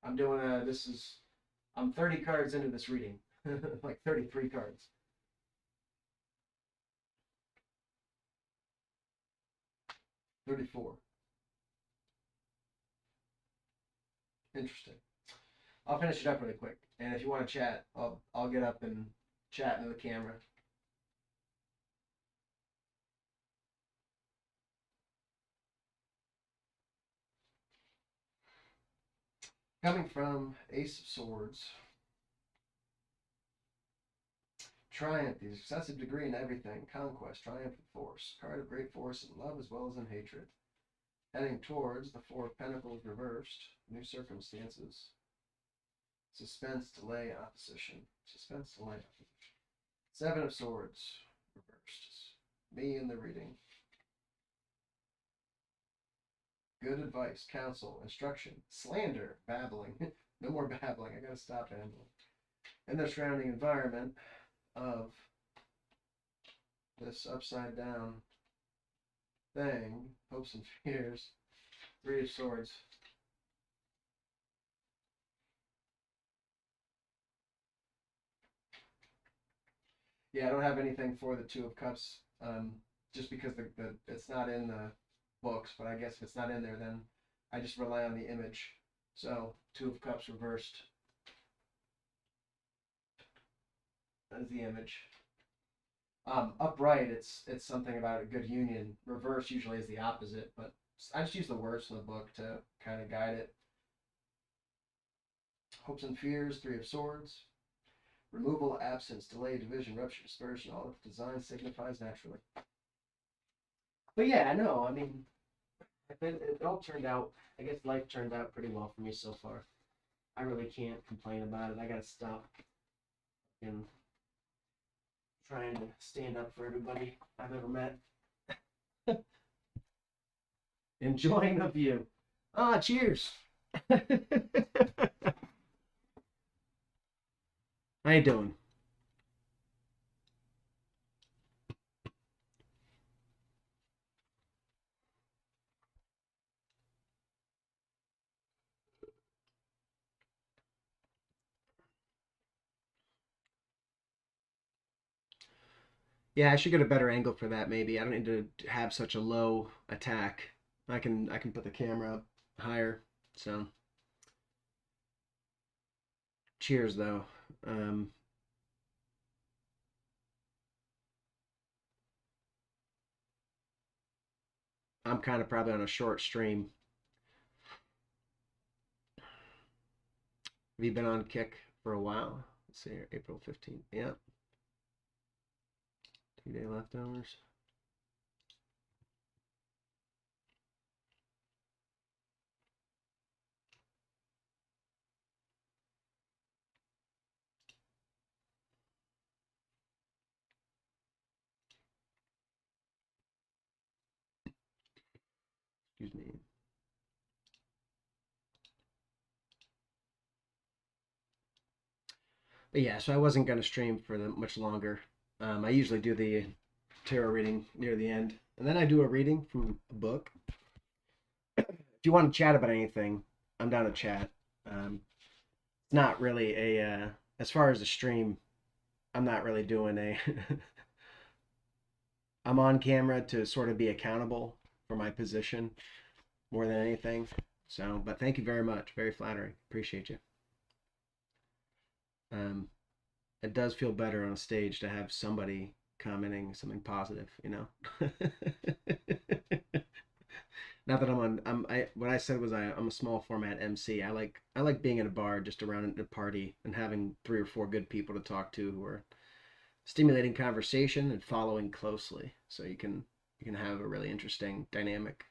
I'm doing I'm 30 cards into this reading, like 33 cards. 34. Interesting. I'll finish it up really quick, and if you want to chat, I'll get up and chat into the camera. Coming from Ace of Swords, triumph, the excessive degree in everything, conquest, triumph and force, card of great force in love as well as in hatred. Heading towards the Four of Pentacles reversed, new circumstances, suspense, delay, opposition, suspense, delay, opposition. Seven of Swords reversed, me in the reading. Good advice, counsel, instruction, slander, babbling. No more babbling. I gotta stop babbling. And the surrounding environment of this upside down thing, hopes and fears, Three of Swords. Yeah, I don't have anything for the Two of Cups, just because the it's not in the books. But I guess if it's not in there, then I just rely on the image. So Two of Cups reversed as the image. Upright, it's something about a good union. Reverse usually is the opposite, but I just use the words from the book to kind of guide it. Hopes and fears, Three of Swords. Removal, absence, delay, division, rupture, dispersion, all of design signifies naturally. But yeah, I know. I mean, it all turned out. I guess life turned out pretty well for me so far. I really can't complain about it. I gotta stop and trying to stand up for everybody I've ever met. Enjoying the view. Ah, cheers. How you doing? Yeah, I should get a better angle for that. Maybe I don't need to have such a low attack. I can put the camera up higher. So cheers though. Um, I'm kind of probably on a short stream. Have you been on Kick for a while? Let's see here, April 15th. Yeah. 2 day leftovers. Excuse me. But yeah, so I wasn't going to stream for much longer. I usually do the tarot reading near the end, and then I do a reading from a book. If you want to chat about anything, I'm down to chat. It's not really as far as the stream, I'm not really doing a. I'm on camera to sort of be accountable for my position. more than anything. So, but thank you very much. Very flattering. Appreciate you. Um, it does feel better on a stage to have somebody commenting something positive, you know. Not that I'm on. What I said was I'm a small format MC. I like being in a bar just around a party and having 3 or 4 good people to talk to who are stimulating conversation and following closely, so you can have a really interesting dynamic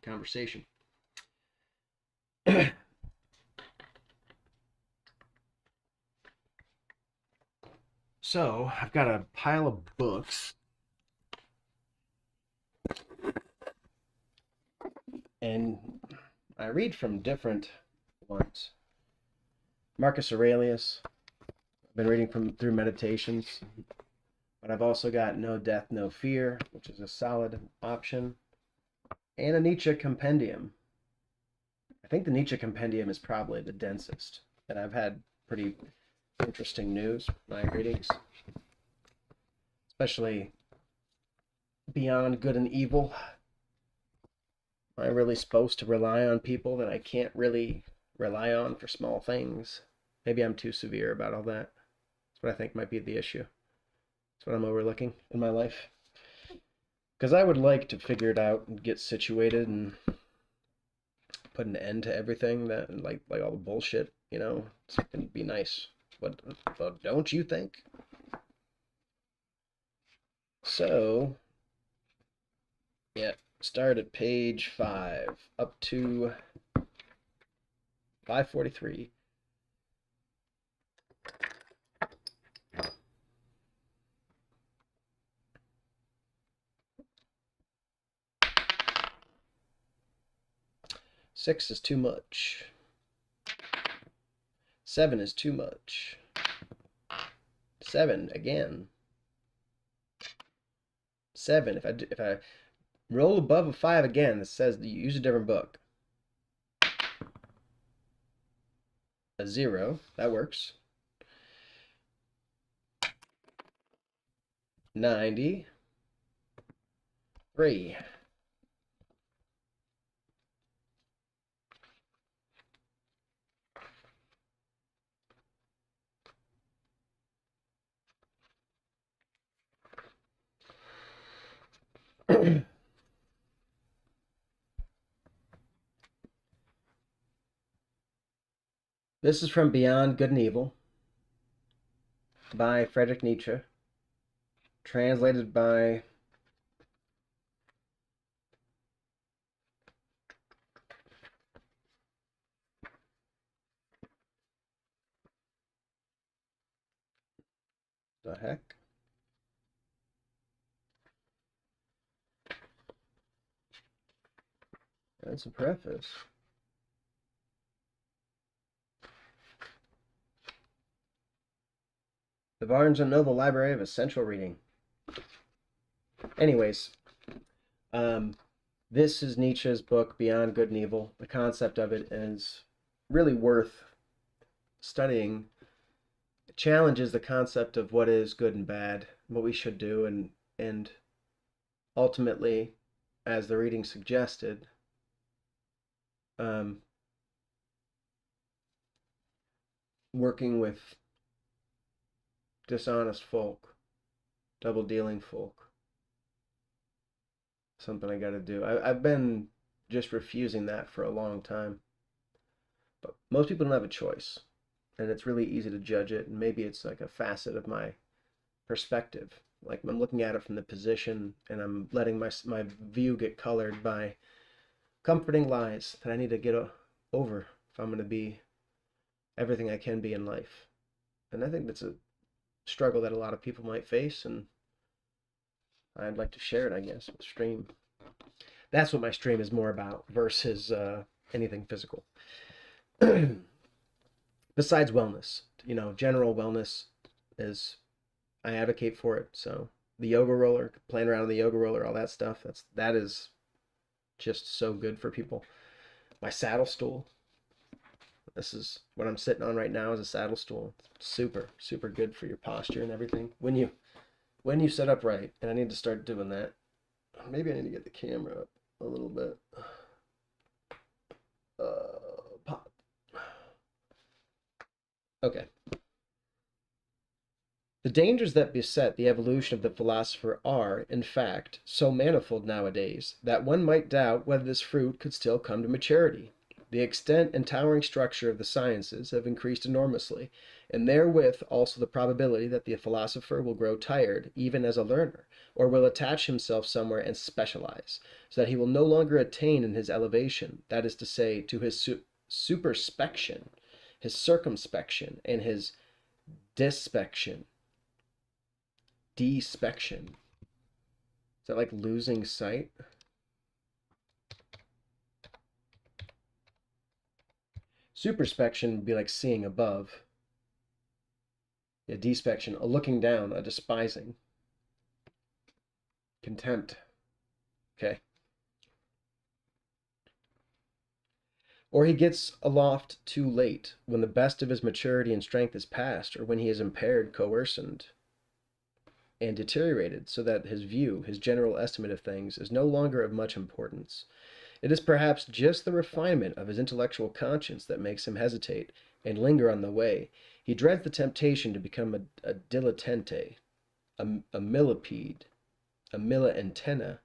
conversation. So I've got a pile of books, and I read from different ones. Marcus Aurelius. I've been reading through Meditations, but I've also got No Death, No Fear, which is a solid option, and a Nietzsche compendium. I think the Nietzsche compendium is probably the densest, and I've had pretty interesting news my readings, especially Beyond Good and Evil. Am I really supposed to rely on people that I can't really rely on for small things? Maybe I'm too severe about all that. That's what I think might be the issue. That's what I'm overlooking in my life. Because I would like to figure it out and get situated and put an end to everything that, like all the bullshit, it'd be nice. But don't you think? So, yeah, start at page 5 up to 543. Six is too much. 7 is too much. 7 again. 7. If I roll above a 5 again, it says you use a different book. A 0, that works. 93. This is from Beyond Good and Evil by Friedrich Nietzsche, translated by the heck? That's a preface. The Barnes & Noble Library of Essential Reading. Anyways, this is Nietzsche's book, Beyond Good and Evil. The concept of it is really worth studying. It challenges the concept of what is good and bad, what we should do, and ultimately, as the reading suggested, working with dishonest folk, double dealing folk. Something I got to do. I've been just refusing that for a long time. But most people don't have a choice. And it's really easy to judge it. And maybe it's like a facet of my perspective. Like I'm looking at it from the position and I'm letting my view get colored by comforting lies that I need to get over if I'm going to be everything I can be in life. And I think that's a struggle that a lot of people might face, and I'd like to share it, I guess, with stream. That's what my stream is more about versus anything physical. Besides wellness, general wellness is, I advocate for it. So the yoga roller, playing around on the yoga roller, all that stuff, that is just so good for people. My saddle stool. This is what I'm sitting on right now, is a saddle stool. It's super, super good for your posture and everything. When you set up right, and I need to start doing that. Maybe I need to get the camera up a little bit. Okay. The dangers that beset the evolution of the philosopher are, in fact, so manifold nowadays that one might doubt whether this fruit could still come to maturity. The extent and towering structure of the sciences have increased enormously, and therewith also the probability that the philosopher will grow tired, even as a learner, or will attach himself somewhere and specialize, so that he will no longer attain in his elevation, that is to say, to his superspection, his circumspection, and his dispection. Despection. Is that like losing sight? Superspection would be like seeing above. Yeah, despection, a looking down, a despising. Contempt. Okay. Or he gets aloft too late, when the best of his maturity and strength is past, or when he is impaired, coerced, and deteriorated, so that his view, his general estimate of things, is no longer of much importance. It is perhaps just the refinement of his intellectual conscience that makes him hesitate and linger on the way. He dreads the temptation to become a dilettante, a millipede, a milla antenna.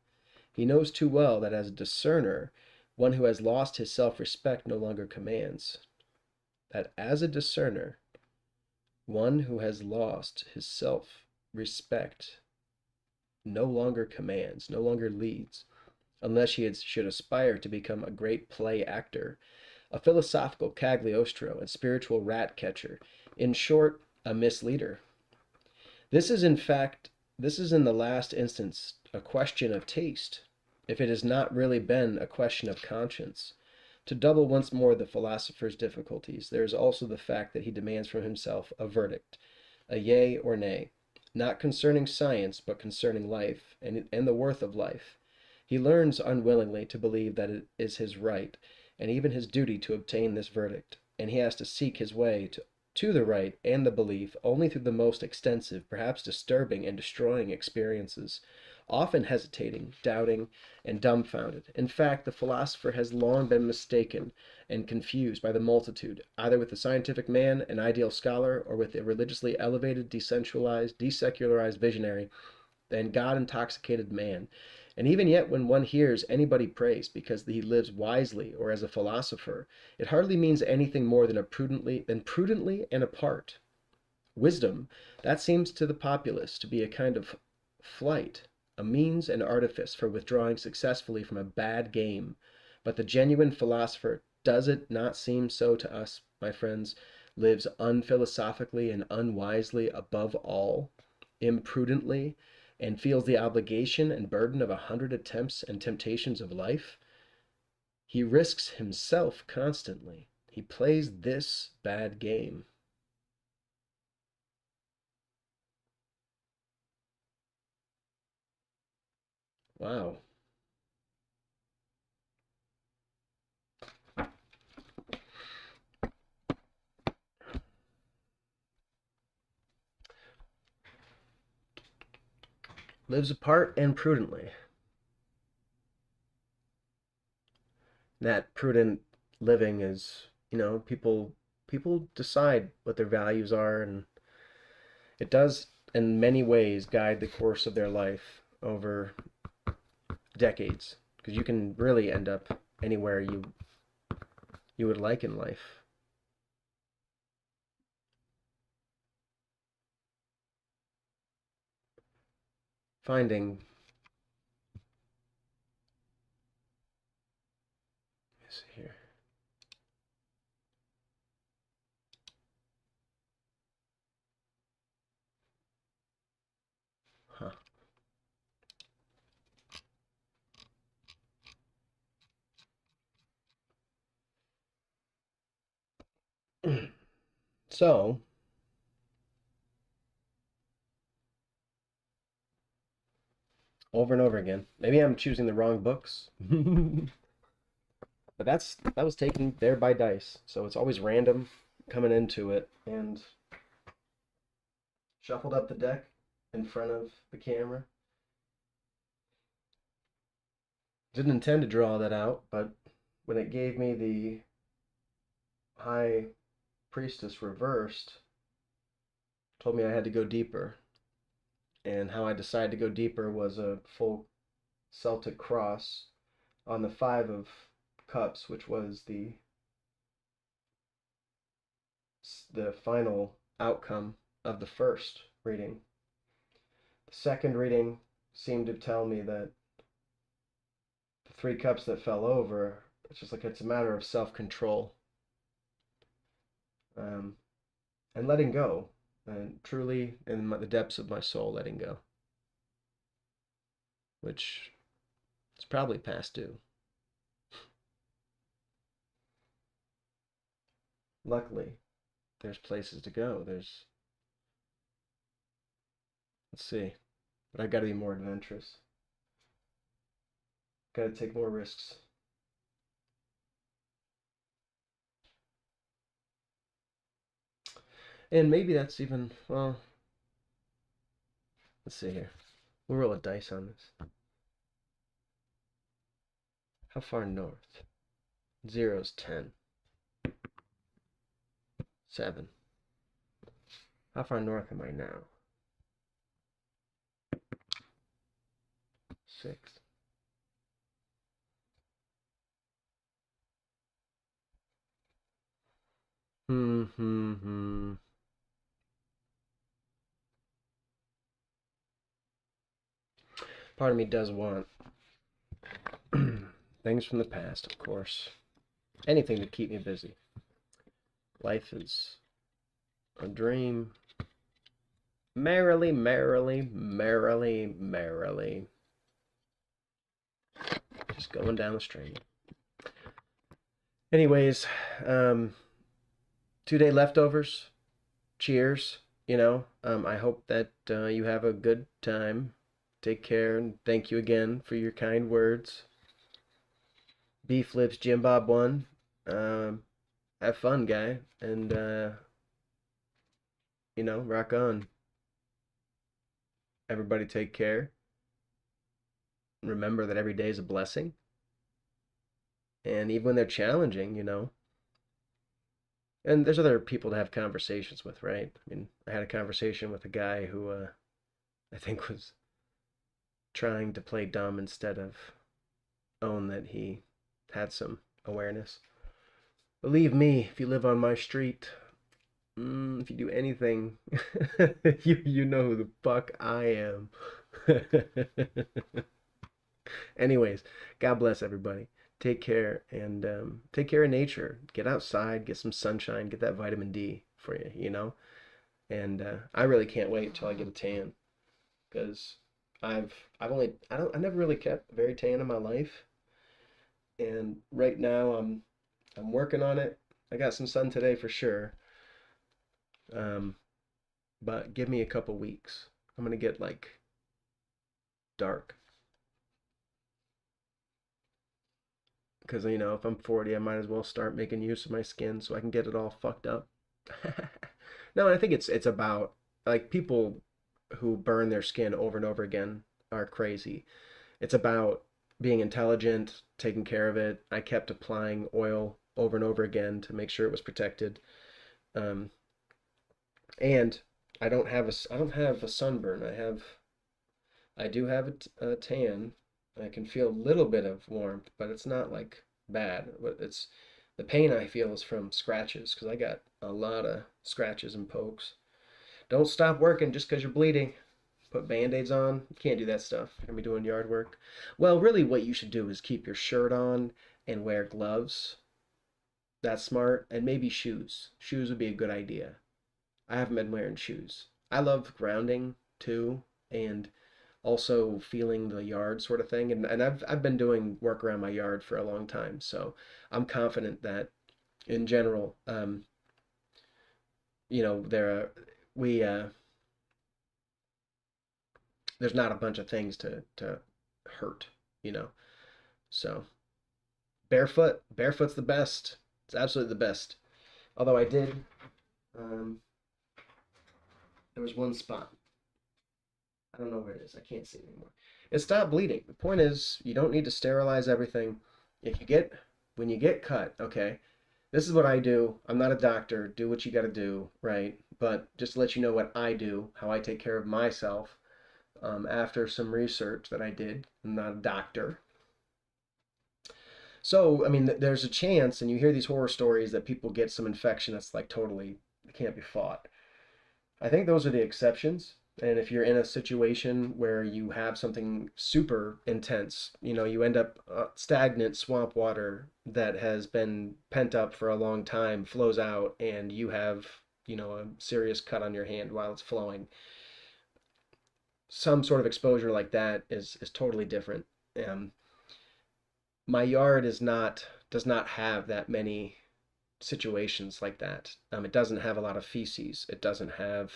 He knows too well that as a discerner, one who has lost his self-respect no longer commands. That as a discerner, one who has lost his self-respect no longer commands, no longer leads, unless he should aspire to become a great play actor, a philosophical Cagliostro and spiritual rat catcher, in short, a misleader. This is in the last instance a question of taste, if it has not really been a question of conscience. To double once more the philosopher's difficulties, there is also the fact that he demands from himself a verdict, a yea or nay, not concerning science, but concerning life and the worth of life. He learns unwillingly to believe that it is his right, and even his duty, to obtain this verdict, and he has to seek his way to the right and the belief only through the most extensive, perhaps disturbing and destroying experiences, often hesitating, doubting, and dumbfounded. In fact, the philosopher has long been mistaken and confused by the multitude, either with the scientific man, an ideal scholar, or with a religiously elevated, decentralized, desecularized visionary, and God-intoxicated man. And even yet, when one hears anybody praised because he lives wisely or as a philosopher, it hardly means anything more than prudently and apart. Wisdom, that seems to the populace to be a kind of flight, a means and artifice for withdrawing successfully from a bad game. But the genuine philosopher, does it not seem so to us, my friends, lives unphilosophically and unwisely above all, imprudently, and feels the obligation and burden of 100 attempts and temptations of life? He risks himself constantly. He plays this bad game. Wow. Lives apart and prudently. That prudent living is, people decide what their values are, and it does in many ways guide the course of their life over decades, because you can really end up anywhere you would like in life. Finding, let's see here. Huh. So, over and over again. Maybe I'm choosing the wrong books. But that was taken there by dice. So it's always random coming into it, and shuffled up the deck in front of the camera. Didn't intend to draw that out, but when it gave me the high priestess reversed told me I had to go deeper. And how I decided to go deeper was a full Celtic cross on the Five of Cups, which was the final outcome of the first reading. The second reading seemed to tell me that the three cups that fell over, it's just like it's a matter of self-control, and letting go, and truly in the depths of my soul letting go, which is probably past due. Luckily, there's places to go. Let's see, but I got to be more adventurous. Got to take more risks. And maybe that's even, well, let's see here. We'll roll a dice on this. How far north? 0's 10. 7. How far north am I now? 6. Part of me does want things from the past, of course. Anything to keep me busy. Life is a dream. Merrily, merrily, merrily, merrily. Just going down the stream. Anyways, 2-day leftovers. Cheers. I hope that you have a good time. Take care, and thank you again for your kind words. Beef Lips Jim Bob 1. Have fun, guy, and rock on. Everybody take care. Remember that every day is a blessing. And even when they're challenging, and there's other people to have conversations with, right? I mean, I had a conversation with a guy who I think was trying to play dumb instead of own that he had some awareness. Believe me, if you live on my street, if you do anything, you know who the fuck I am. Anyways, God bless everybody. Take care, and take care of nature. Get outside, get some sunshine, get that vitamin D for you. And I really can't wait till I get a tan, because I never really kept very tan in my life, and right now I'm working on it. I got some sun today for sure. But give me a couple weeks. I'm gonna get like dark. Because if I'm 40, I might as well start making use of my skin so I can get it all fucked up. No, I think it's about, like, people who burn their skin over and over again are crazy. It's about being intelligent, taking care of it. I kept applying oil over and over again to make sure it was protected. Um, and I don't have a sunburn. I do have a tan. I can feel a little bit of warmth, but it's not like bad. But it's the pain I feel is from scratches, because I got a lot of scratches and pokes. Don't stop working just because you're bleeding. Put band-aids on. You can't do that stuff. You're gonna be doing yard work. Well, really what you should do is keep your shirt on and wear gloves. That's smart. And maybe shoes. Shoes would be a good idea. I haven't been wearing shoes. I love grounding too, and also feeling the yard sort of thing. And I've been doing work around my yard for a long time, so I'm confident that in general, there are we there's not a bunch of things to hurt, you know. So barefoot's the best. It's absolutely the best. Although I did, um, there was one spot. I don't know where it is. I can't see it anymore. It stopped bleeding. The point is, you don't need to sterilize everything. When you get cut, okay, This is what I do. I'm not a doctor. Do what you got to do, right? But just to let you know what I do, how I take care of myself after some research that I did. I'm not a doctor. So, I mean, there's a chance, and you hear these horror stories that people get some infection that's like totally can't be fought. I think those are the exceptions. And if you're in a situation where you have something super intense, you end up stagnant swamp water that has been pent up for a long time flows out, and you have, a serious cut on your hand while it's flowing. Some sort of exposure like that is totally different. Um, my yard does not have that many situations like that. It doesn't have a lot of feces. It doesn't have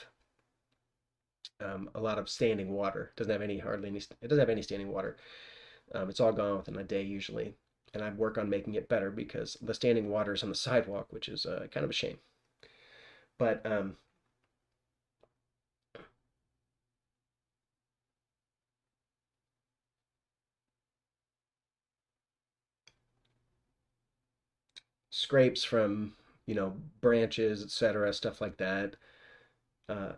a lot of standing water. It doesn't have any hardly any. It doesn't have any standing water. It's all gone within a day usually, and I work on making it better because the standing water is on the sidewalk, which is kind of a shame. But scrapes from branches, etc., stuff like that. Uh,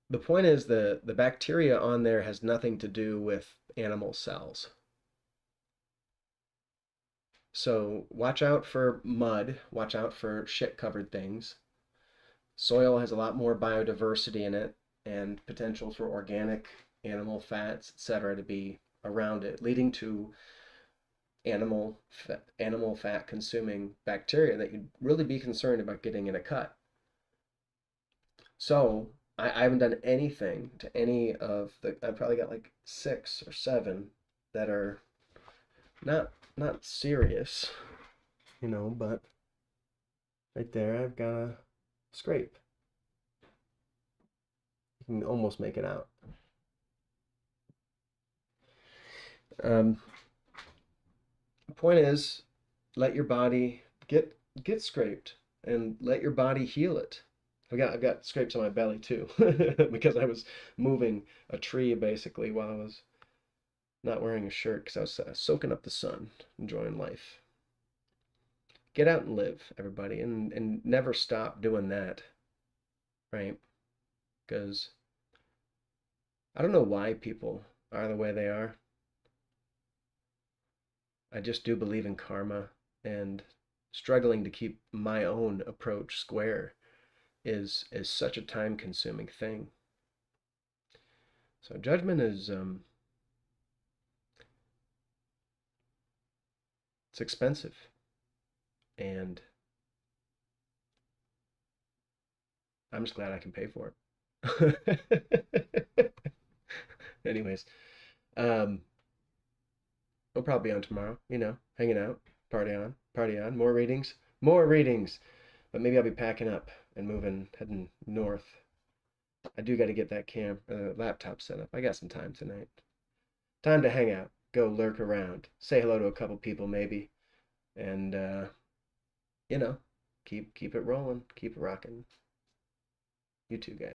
the point is the bacteria on there has nothing to do with animal cells. So watch out for mud, watch out for shit covered things. Soil has a lot more biodiversity in it and potential for organic animal fats, etc., to be around it, leading to animal fat consuming bacteria that you'd really be concerned about getting in a cut. So I haven't done anything to any of the. I've probably got like 6 or 7 that are not serious, but right there I've got a scrape. You can almost make it out. Um, the point is, let your body get scraped and let your body heal it. I've got scrapes on my belly too because I was moving a tree basically while I was not wearing a shirt because I was soaking up the sun, enjoying life. Get out and live, everybody, and never stop doing that, right? Because I don't know why people are the way they are. I just do believe in karma, and struggling to keep my own approach square is such a time consuming thing. So judgment is it's expensive, and I'm just glad I can pay for it. Anyways, um, we'll probably be on tomorrow. Hanging out, party on. More readings. But maybe I'll be packing up and heading north. I do got to get that laptop set up. I got some time tonight. Time to hang out, go lurk around, say hello to a couple people maybe, and you know, keep it rolling, keep it rocking. You too, guys.